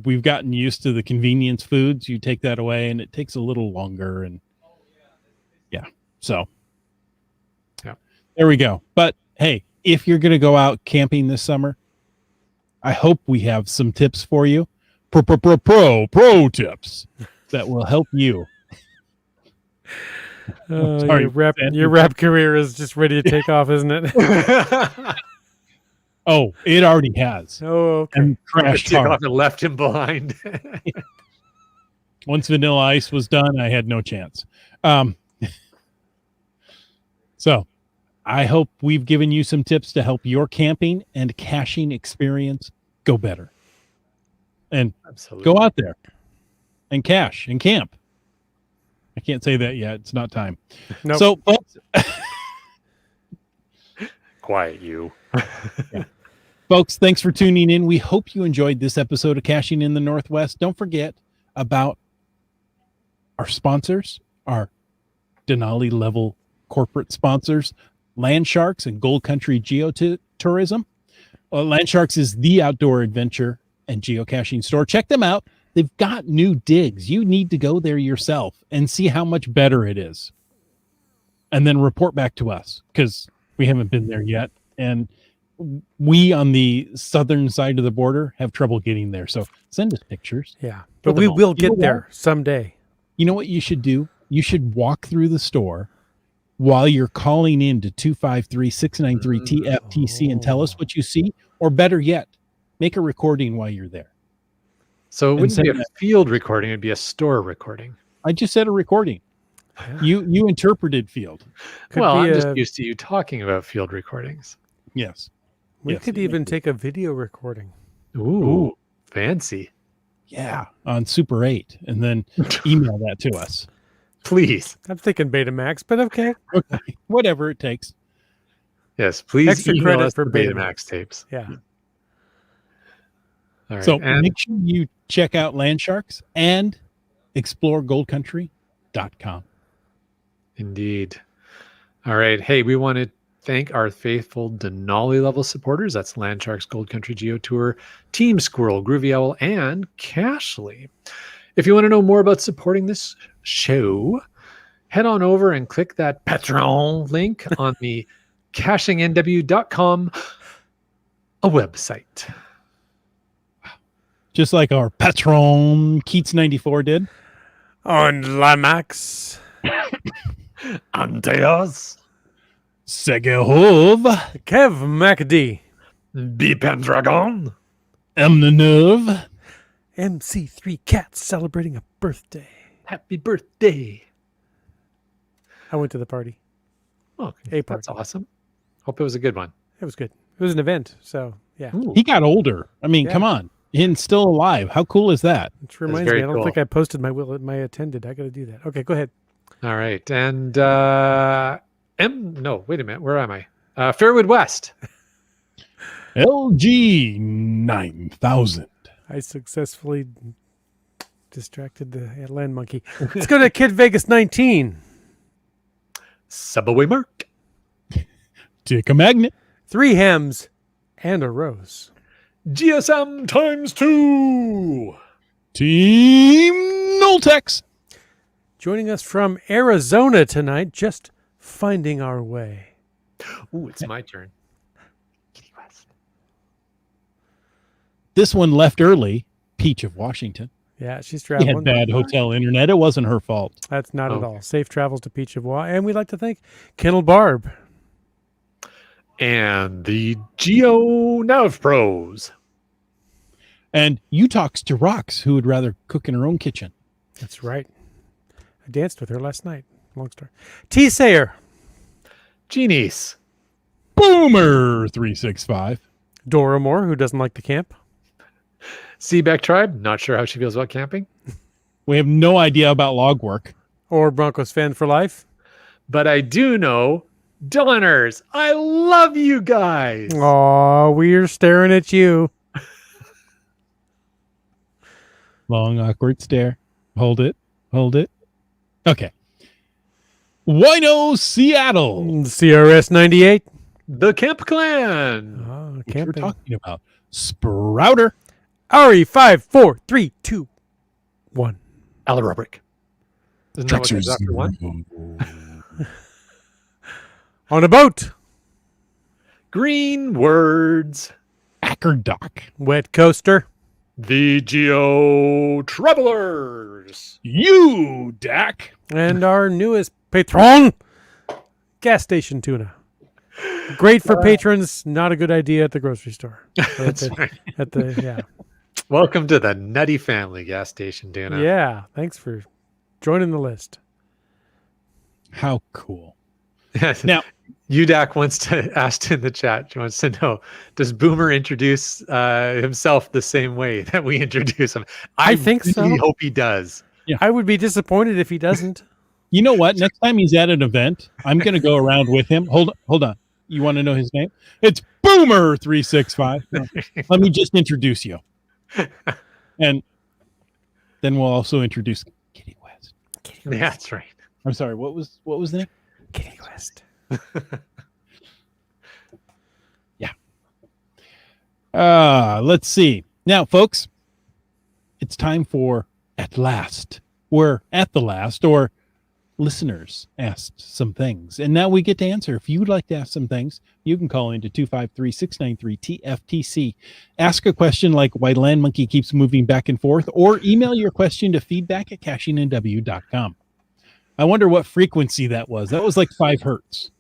we've gotten used to the convenience foods. You take that away and it takes a little longer. And so there we go. But hey, if you're going to go out camping this summer, I hope we have some tips for you. Pro tips that will help you. Sorry, your rap career is just ready to take off, isn't it? Oh, it already has. Oh, okay. And crashed hard. And left him behind. Once Vanilla Ice was done, I had no chance. So I hope we've given you some tips to help your camping and caching experience go better. And Absolutely. go out there and cache and camp. I can't say that yet. It's not time. Nope. So, folks, Quiet you. folks, thanks for tuning in. We hope you enjoyed this episode of Caching in the Northwest. Don't forget about our sponsors, our Denali level corporate sponsors, Land Sharks and Gold Country Geotourism. Land Sharks is the outdoor adventure and geocaching store. Check them out. They've got new digs. You need to go there yourself and see how much better it is. And then report back to us, because we haven't been there yet. And we on the southern side of the border have trouble getting there. So send us pictures. Yeah. But we will get there someday. You know what you should do? You should walk through the store while you're calling in to 253-693-TFTC and tell us what you see, or better yet, make a recording while you're there. So it wouldn't be a send field recording, it'd be a store recording. I just said a recording. Yeah. You interpreted field. Could Well, be I'm just a- used to you talking about field recordings. Yes. We Yes, could you even make it. take a video recording. Ooh, fancy. Yeah, on Super 8, and then email that to us. Please. I'm thinking Betamax, but okay. Okay. Whatever it takes. Yes, please Extra email credit us for the Betamax. Betamax tapes. Yeah. All right. So and make sure you check out Land Sharks and explore goldcountry.com. indeed. All right. Hey, we want to thank our faithful Denali level supporters. That's Land Sharks, Gold Country Geo Tour, Team Squirrel, Groovy Owl, and Cashly. If you want to know more about supporting this show, head on over and click that Patreon link on the cashingnw.com, a website. Just like our patron Keats94 did. On Lamax. Andreas, Segehov, Kev MacD. Bipendragon, Emnenov, MC3 Cats celebrating a birthday. happy birthday. I went to the party. Oh, A that's party. awesome. Hope it was a good one. It was good. It was an event. So, yeah. Ooh. he got older. I mean, Yeah. come on. And still alive. How cool is that? Which reminds me, very I don't cool. think I posted my attended. I got to do that. Okay, go ahead. All right. And no, wait a minute. Where am I? Fairwood West. LG 9000. I successfully distracted the land monkey. Let's go to Kid Vegas 19. Subway Mark. Take a magnet. 3 hems and a rose. GSM times 2. Team Noltex. Joining us from Arizona tonight, just finding our way. Ooh, it's my turn. Kitty West. This one left early. Peach of Washington. Yeah, she's She had traveling. bad hotel internet. It wasn't her fault. That's not at Okay. all. Safe travels to Peach of Wa. And we'd like to thank Kennel Barb. And the Geo Nav Pros. And you talks to Rox, who would rather cook in her own kitchen. That's right. I danced with her last night. Long story. T. Sayer. Genies. Boomer 365. Dora Moore, who doesn't like to camp. Seabeck Tribe. Not sure how she feels about camping. We have no idea about log work. Or Broncos fan for life. But I do know Donners. I love you guys. Aw, we're staring at you. Long, awkward stare. Hold it. Hold it. Okay. Wino Seattle. CRS 98. The Camp Clan. Oh, Which we're camping. talking about. Sprouter. Ari 5, 4, 3, 2, 1. Alarubric. Isn't that what comes after one? On a boat. Green Words. Ackerdock. Wet coaster. The Geo Travelers. You, Dak. And our newest patron, gas station tuna. Great for patrons, not a good idea at the grocery store. Or That's right. yeah. Welcome to the Nutty Family gas station, Dana. Yeah, thanks for joining the list. How cool. Yes. Now, UDAC wants to ask in the chat. She wants to know: does Boomer introduce himself the same way that we introduce him? I think really so. hope he does. I would be disappointed if he doesn't. You know what? Next time he's at an event, I'm going to go around with him. Hold on. You want to know his name? It's Boomer365. No, let me just introduce you. And then we'll also introduce Kitty West. Yeah, that's right. I'm sorry. What was the name? Kitty West. Yeah. Let's see. Now, folks, it's time for At Last. We're at the last, or listeners asked some things. And now we get to answer. If you'd like to ask some things, you can call into 253-693-TFTC. Ask a question like why Land Monkey keeps moving back and forth, or email your question to feedback@cachingandw.com. I wonder what frequency that was. That was like 5 hertz.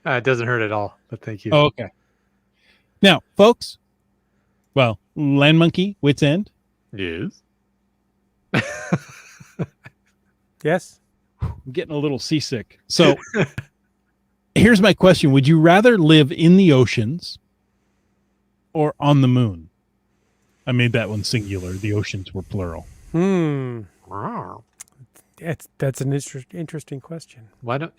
It doesn't hurt at all, but thank you. Oh, okay. Now, folks, well, Land Monkey, Wits End. Yes. Yes. I'm getting a little seasick. So here's my question. Would you rather live in the oceans or on the moon? I made that one singular. The oceans were plural. That's an interesting question.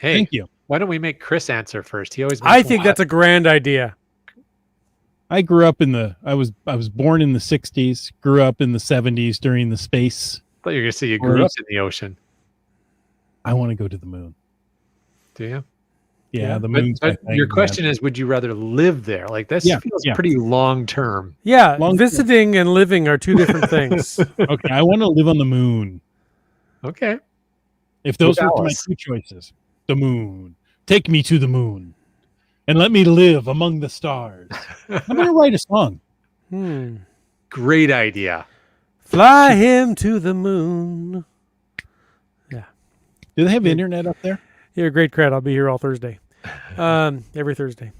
Thank you. Why don't we make Chris answer first? He always. I think that's a grand idea. I grew up I was born in the 60s, grew up in the 70s during the space. I thought you were going to say you grew up in the ocean. I want to go to the moon. Do you? Yeah, the moon's But your question is, would you rather live there? Like this feels pretty long term. Yeah, visiting and living are 2 different things. Okay, I want to live on the moon. Okay. If those were my 2 choices, the moon. Take me to the moon and let me live among the stars. I'm going to write a song. Great idea. Fly him to the moon. Yeah. Do they have internet up there? You're a great crowd. I'll be here all Thursday. Every Thursday.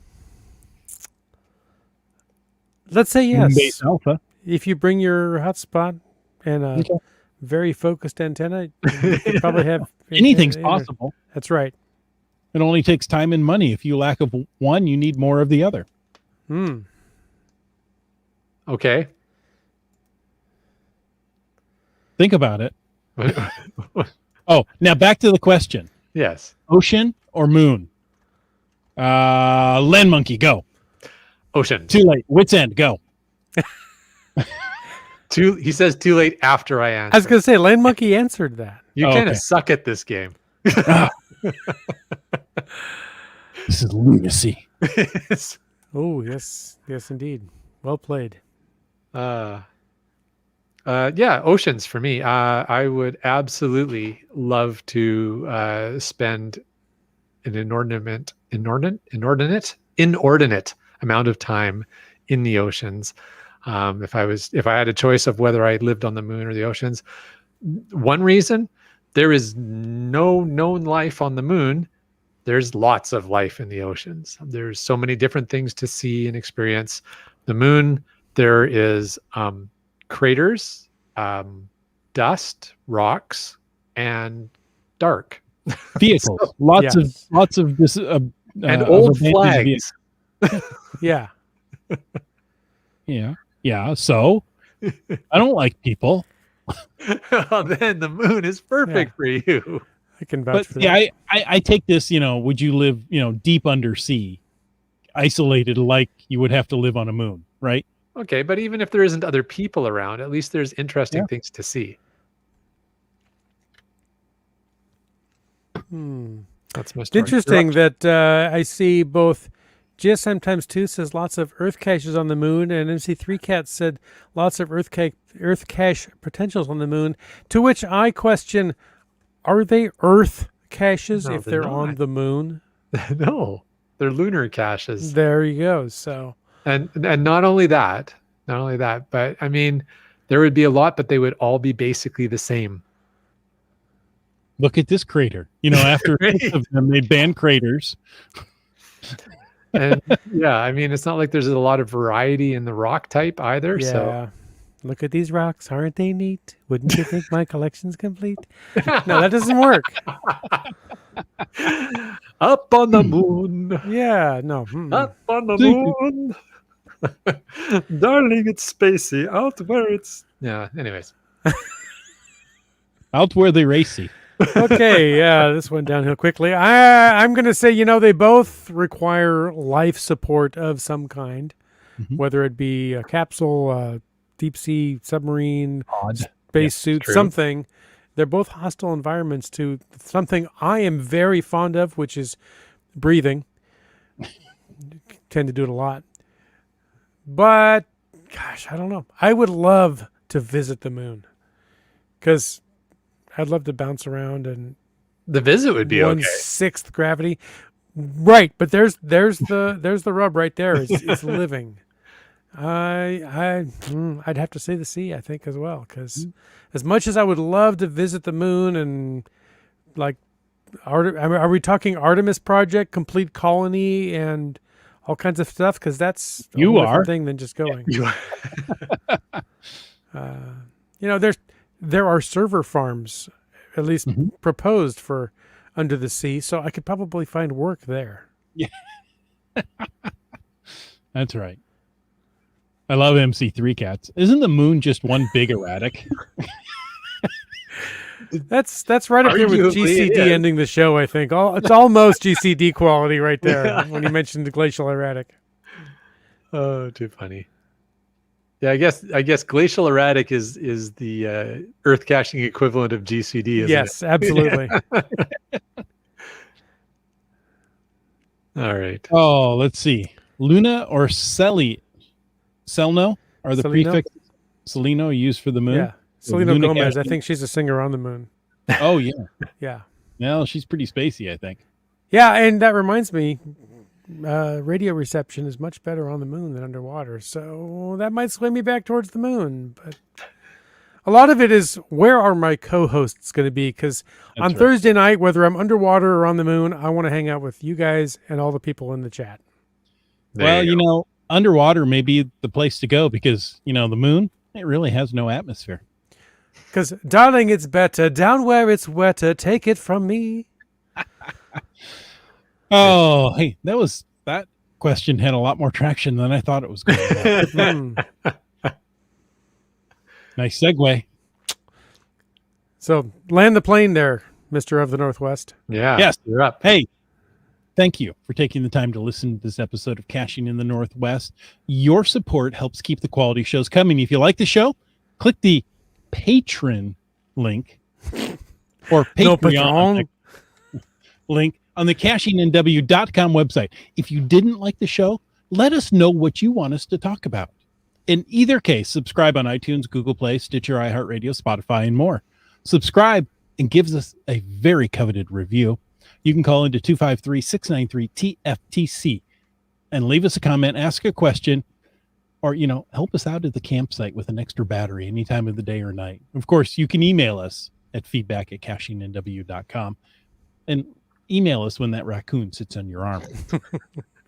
Let's say yes. Base Alpha. If you bring your hotspot and a very focused antenna, you could probably have anything's possible. That's right. It only takes time and money. If you lack of one, you need more of the other. Okay. Think about it. Oh, now back to the question. Yes. Ocean or moon? Land Monkey, go. Ocean. Too late. Wits End, go. He says too late after I answer. I was going to say, Land Monkey answered that. You kind of suck at this game. This is lunacy. Oh, yes. Yes, indeed. Well played. Yeah, oceans for me. I would absolutely love to spend an inordinate amount of time in the oceans. If I had a choice of whether I lived on the moon or the oceans, one reason, there is no known life on the moon. There's lots of life in the oceans. There's so many different things to see and experience. The moon, there is craters, dust, rocks, and dark vehicles. Lots of this and old flags. Yeah. Yeah. So I don't like people. Well, then the moon is perfect for you. I can vouch for that. Yeah, I take this, would you live, deep undersea, isolated like you would have to live on a moon, right? Okay, but even if there isn't other people around, at least there's interesting things to see. That's my story. Interesting that I see both GSM times 2 says lots of Earth caches on the moon, and MC3 Cat said lots of Earth cache potentials on the moon, to which I question, are they Earth caches if they're on the moon? No, they're lunar caches. There you go. So, and not only that, but I mean, there would be a lot, but they would all be basically the same. Look at this crater. After right. of them, they banned craters. And yeah, I mean, it's not like there's a lot of variety in the rock type either. Yeah. So Look at these rocks. Aren't they neat? Wouldn't you think my collection's complete? No, that doesn't work. Up on the moon. Yeah, no. Up on the moon. Darling, it's spacey. Out where it's... Yeah, anyways. Out where they racy. Okay, yeah, this went downhill quickly. I'm going to say, they both require life support of some kind, whether it be a capsule, deep sea submarine, space suit, something. They're both hostile environments to something I am very fond of, which is breathing. Tend to do it a lot. But, gosh, I don't know. I would love to visit the moon because I'd love to bounce around and the visit would be okay. 1/6 gravity, right? But there's the rub right there. It's living. I'd have to say the sea, I think, as well, because as much as I would love to visit the moon and like, are we talking Artemis Project, complete colony, and all kinds of stuff? Because that's a whole different thing than just going. You are. There are server farms, at least proposed for under the sea, so I could probably find work there. Yeah, that's right. I love MC3 cats. Isn't the moon just one big erratic? That's right up here with GCD ending the show, I think. It's almost GCD quality right there when you mentioned the glacial erratic. Oh, too funny. Yeah, I guess glacial erratic is the earth caching equivalent of GCD, isn't yes, it? Absolutely. All right. Oh, let's see. Luna or Selino are the prefixes Selino used for the moon? Yeah. Selena Gomez. I think she's a singer on the moon. Oh, yeah. Yeah. Well, she's pretty spacey, I think. Yeah, and that reminds me, radio reception is much better on the moon than underwater, so that might sway me back towards the moon. But a lot of it is, where are my co-hosts going to be? Because on Thursday night, whether I'm underwater or on the moon, I want to hang out with you guys and all the people in the chat. Well, underwater may be the place to go because, the moon, it really has no atmosphere. Because, darling, it's better down where it's wetter. Take it from me. Oh, hey, that question had a lot more traction than I thought it was going to have. Nice segue. So, land the plane there, Mr. of the Northwest. Yeah. Yes. You're up. Hey, thank you for taking the time to listen to this episode of Caching in the Northwest. Your support helps keep the quality shows coming. If you like the show, click the Patreon link or Patreon link on the cachingNW.com website. If you didn't like the show, let us know what you want us to talk about. In either case, subscribe on iTunes, Google Play, Stitcher, iHeartRadio, Spotify, and more. Subscribe and gives us a very coveted review. You can call into 253-693-TFTC and leave us a comment, ask a question, or, help us out at the campsite with an extra battery any time of the day or night. Of course, you can email us at feedback@cachingNW.com and email us when that raccoon sits on your arm.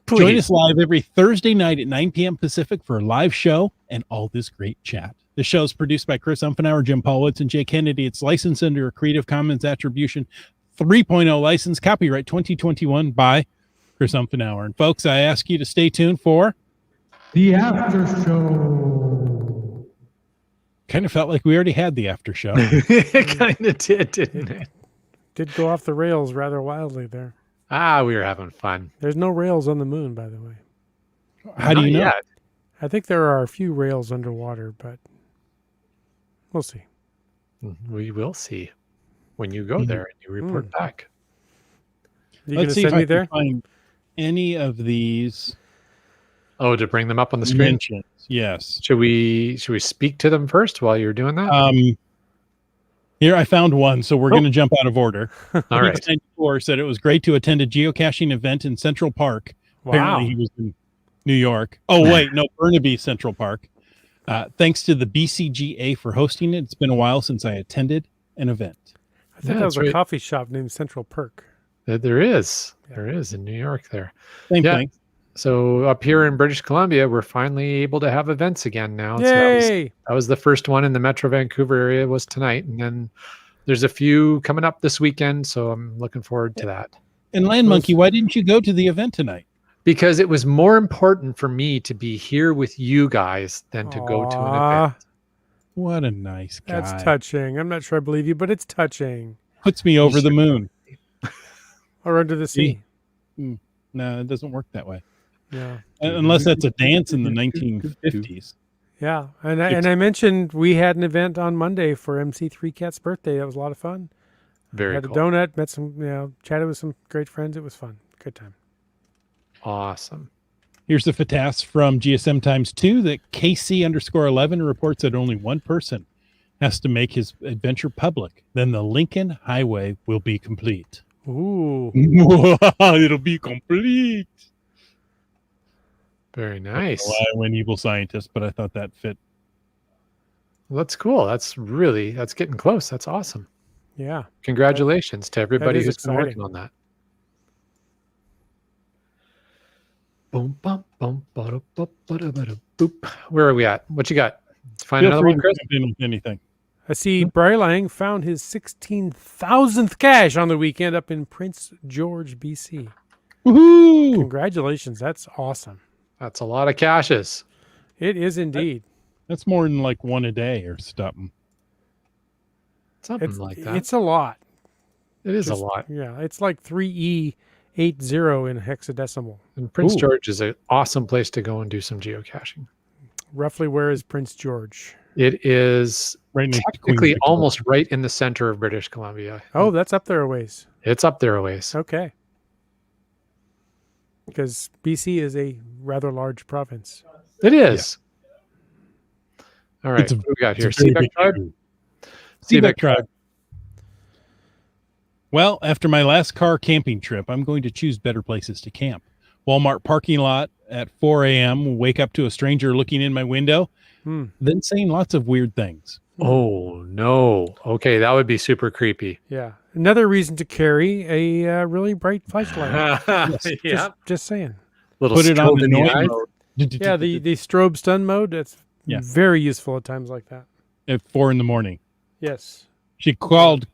Join us live every Thursday night at 9 p.m. Pacific for a live show and all this great chat. The show is produced by Chris Umfenauer, Jim Paulwitz, and Jay Kennedy. It's licensed under a Creative Commons Attribution 3.0 license, copyright 2021 by Chris Umfenauer. And folks, I ask you to stay tuned for the after show. Kind of felt like we already had the after show. It kind of did, didn't it? Did go off the rails rather wildly there. We were having fun. There's no rails on the moon, by the way. How do you know? Yet. I think there are a few rails underwater, but we'll see. We will see when you go there and you report back. You going to send me there? Find any of these. Oh, to bring them up on the screen? Mentions. Yes. Should we speak to them first while you're doing that? Here, I found one, so we're going to jump out of order. All right. 94 said it was great to attend a geocaching event in Central Park. Wow. Apparently, he was in New York. Oh, wait, no, Burnaby Central Park. Thanks to the BCGA for hosting it. It's been a while since I attended an event. I think that was a coffee shop named Central Perk. There is. There is in New York there. Same thing. So up here in British Columbia, we're finally able to have events again now. So Yay! that was the first one in the Metro Vancouver area was tonight. And then there's a few coming up this weekend. So I'm looking forward to that. And Land Monkey, why didn't you go to the event tonight? Because it was more important for me to be here with you guys than to go to an event. What a nice guy. That's touching. I'm not sure I believe you, but it's touching. Puts me over the moon. Or under the sea. No, it doesn't work that way. Yeah. Unless that's a dance in the 1950s. Yeah. And I mentioned we had an event on Monday for MC3 Cat's birthday. That was a lot of fun. Very had cool. a donut, met some, chatted with some great friends. It was fun. Good time. Awesome. Here's the FATAS from GSM Times 2 that KC_11 reports that only one person has to make his adventure public. Then the Lincoln Highway will be complete. Ooh. It'll be complete. Very nice. I went evil scientist, but I thought that fit. Well, that's cool. That's getting close. That's awesome. Yeah. Congratulations to everybody is who's been exciting. working on that. Boom, bum, bum, bada, bu, bada, bada, boop. Where are we at? What you got? Find Feel another free one, to Chris? jump in with anything. I see Brylang found his 16,000th cache on the weekend up in Prince George, BC. Woohoo! Congratulations. That's awesome. That's a lot of caches. It is indeed. That's more than like one a day or something. Something like that. It's a lot. It is a lot. Yeah. It's like 3E80 in hexadecimal. And Prince Ooh. George is an awesome place to go and do some geocaching. Roughly where is Prince George? It is Right next to technically Queen almost right in the center of British Columbia. Oh, that's up there a ways. It's up there a ways. Okay. Because BC is a rather large province. It is. All right. It's a- What do we got here? It's a very Seebeck big Tribe? area. Seebeck Tribe. Well, after my last car camping trip, I'm going to choose better places to camp. Walmart parking lot at 4 a.m. Wake up to a stranger looking in my window, then saying lots of weird things. Oh, no. Okay, that would be super creepy. Yeah. Another reason to carry a really bright flashlight. Just saying. Little Put it on strobe the in the noise eye. mode. Yeah, the strobe stun mode, that's Yeah. very useful at times like that. At 4 a.m. Yes. She crawled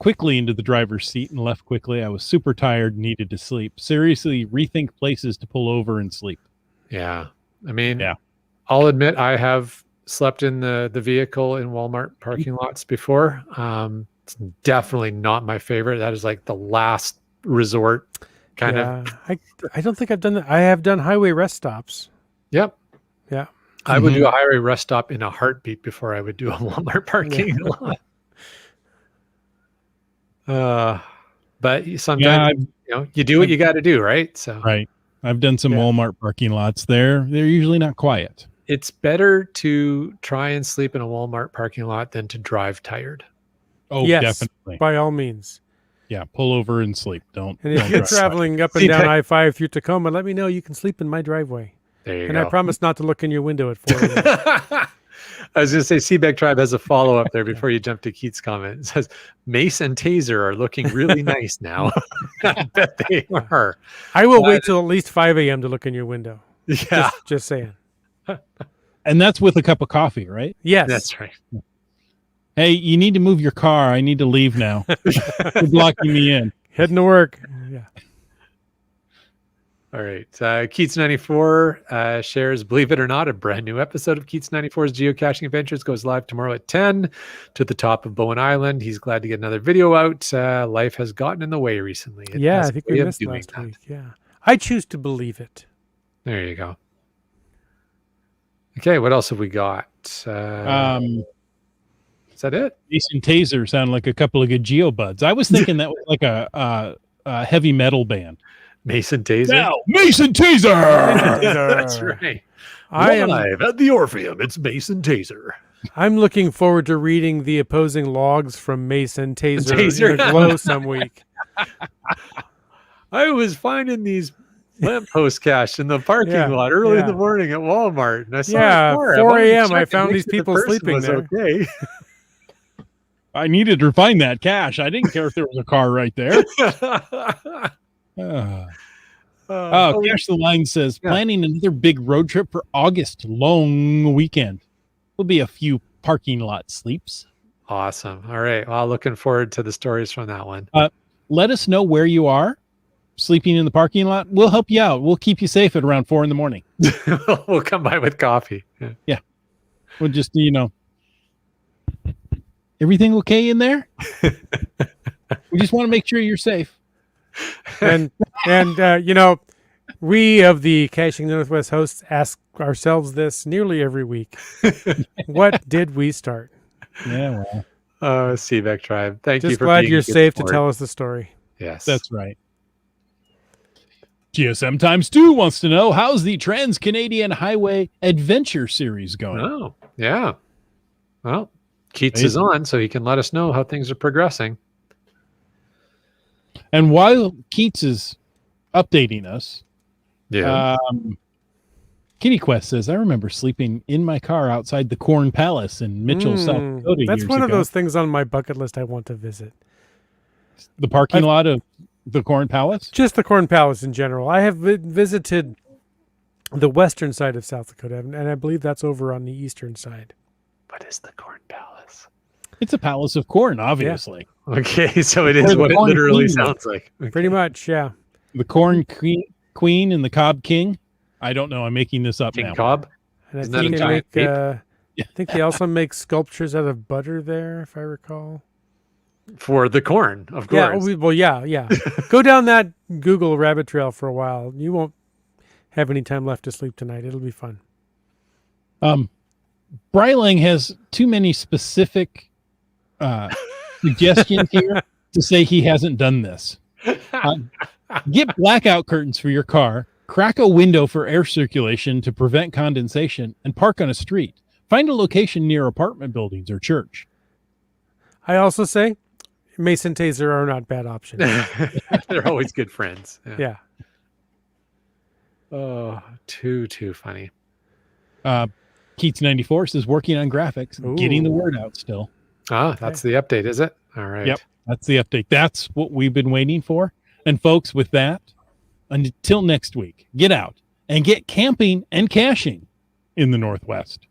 quickly into the driver's seat and left quickly. I was super tired and needed to sleep. Seriously, rethink places to pull over and sleep. Yeah. I mean, Yeah. I'll admit I have slept in the vehicle in Walmart parking lots before. It's definitely not my favorite. That is like the last resort kind of. I don't think I've done that. I have done highway rest stops. Yep. Yeah. I would do a highway rest stop in a heartbeat before I would do a Walmart parking lot. But sometimes you do what you got to do, right? So Right. I've done some Walmart parking lots there. They're usually not quiet. it's better to try and sleep in a Walmart parking lot than to drive tired. Oh, Yes, definitely. by all means. Yeah, pull over and sleep. Don't. And if don't you're drive. traveling up and See, down that- I-5 through Tacoma, let me know. You can sleep in my driveway. There you And go. I promise not to look in your window at 4 a.m. I was going to say, Seabeck Tribe has a follow up there before you jump to Keith's comment. It says, Mace and Taser are looking really nice now. I bet they are. I will wait till at least 5 a.m. to look in your window. Yeah, Just saying. And that's with a cup of coffee, right? Yes. that's right. Hey, you need to move your car. I need to leave now. You're blocking me in. Heading to work. Yeah. All right. Keats 94 shares, believe it or not, a brand new episode of Keats 94's Geocaching Adventures goes live tomorrow at 10 to the top of Bowen Island. He's glad to get another video out. Life has gotten in the way recently. It Yeah, has I a think way we of missed doing last that. week. Yeah. I choose to believe it. There you go. Okay, what else have we got? Is that it? Mason Taser sound like a couple of good geobuds. I was thinking that was like a heavy metal band. Mason Taser? Now, Mason Taser. That's right. I am. Live at the Orpheum, it's Mason Taser. I'm looking forward to reading the opposing logs from Mason Taser, Taser. in a glow some week. I was finding these lamppost cache in the parking Yeah, lot early in yeah. the morning at Walmart, and I saw Yeah, a car. 4 I wanted to a.m. check I and found make these sure the people person sleeping was there. Okay. I needed to find that cache. I didn't care if there was a car right there. Cash the Line says, Yeah. planning another big road trip for August, long weekend. Will be a few parking lot sleeps. Awesome. All right. Well, looking forward to the stories from that one. Let us know where you are sleeping in the parking lot. We'll help you out. We'll keep you safe at around 4 a.m. We'll come by with coffee. Yeah. We'll just, everything okay in there? We just want to make sure you're safe. And we of the Caching Northwest hosts ask ourselves this nearly every week. What did we start? Yeah, well, CVEC Tribe. Thank you Just for glad being you're a good safe to sport. tell us the story. Yes. that's right. GSM Times 2 wants to know, how's the Trans-Canadian Highway Adventure series going? Oh, yeah. Well, Keats is on, so he can let us know how things are progressing. And while Keats is updating us, Yeah. Kitty Quest says, I remember sleeping in my car outside the Corn Palace in Mitchell, South Dakota. That's years one of ago. those things on my bucket list I want to visit. The parking lot of the Corn Palace? Just the Corn Palace in general. I have visited the western side of South Dakota, and I believe that's over on the eastern side. What is the Corn Palace? It's a palace of corn, obviously. Okay, so it is Where the what it Corn literally Queen sounds like. Okay. Pretty much, yeah. The Corn Queen and the Cob King. I don't know. I'm making this up King now. Cobb? And I Isn't that think a they giant make, ape? I think they also make sculptures out of butter there, if I recall. For the corn, of course. Yeah. Go down that Google rabbit trail for a while. You won't have any time left to sleep tonight. It'll be fun. Bryling has too many specific suggestions here to say he hasn't done this. Get blackout curtains for your car, crack a window for air circulation to prevent condensation, and park on a street. Find a location near apartment buildings or church. I also say Mason Taser are not bad options. They're always good friends. Yeah. Oh, too funny. Keats94 says working on graphics, getting the Ooh. word out still. Ah, that's the update, is it? All right. Yep, that's the update. That's what we've been waiting for. And folks, with that, until next week, get out and get camping and caching in the Northwest.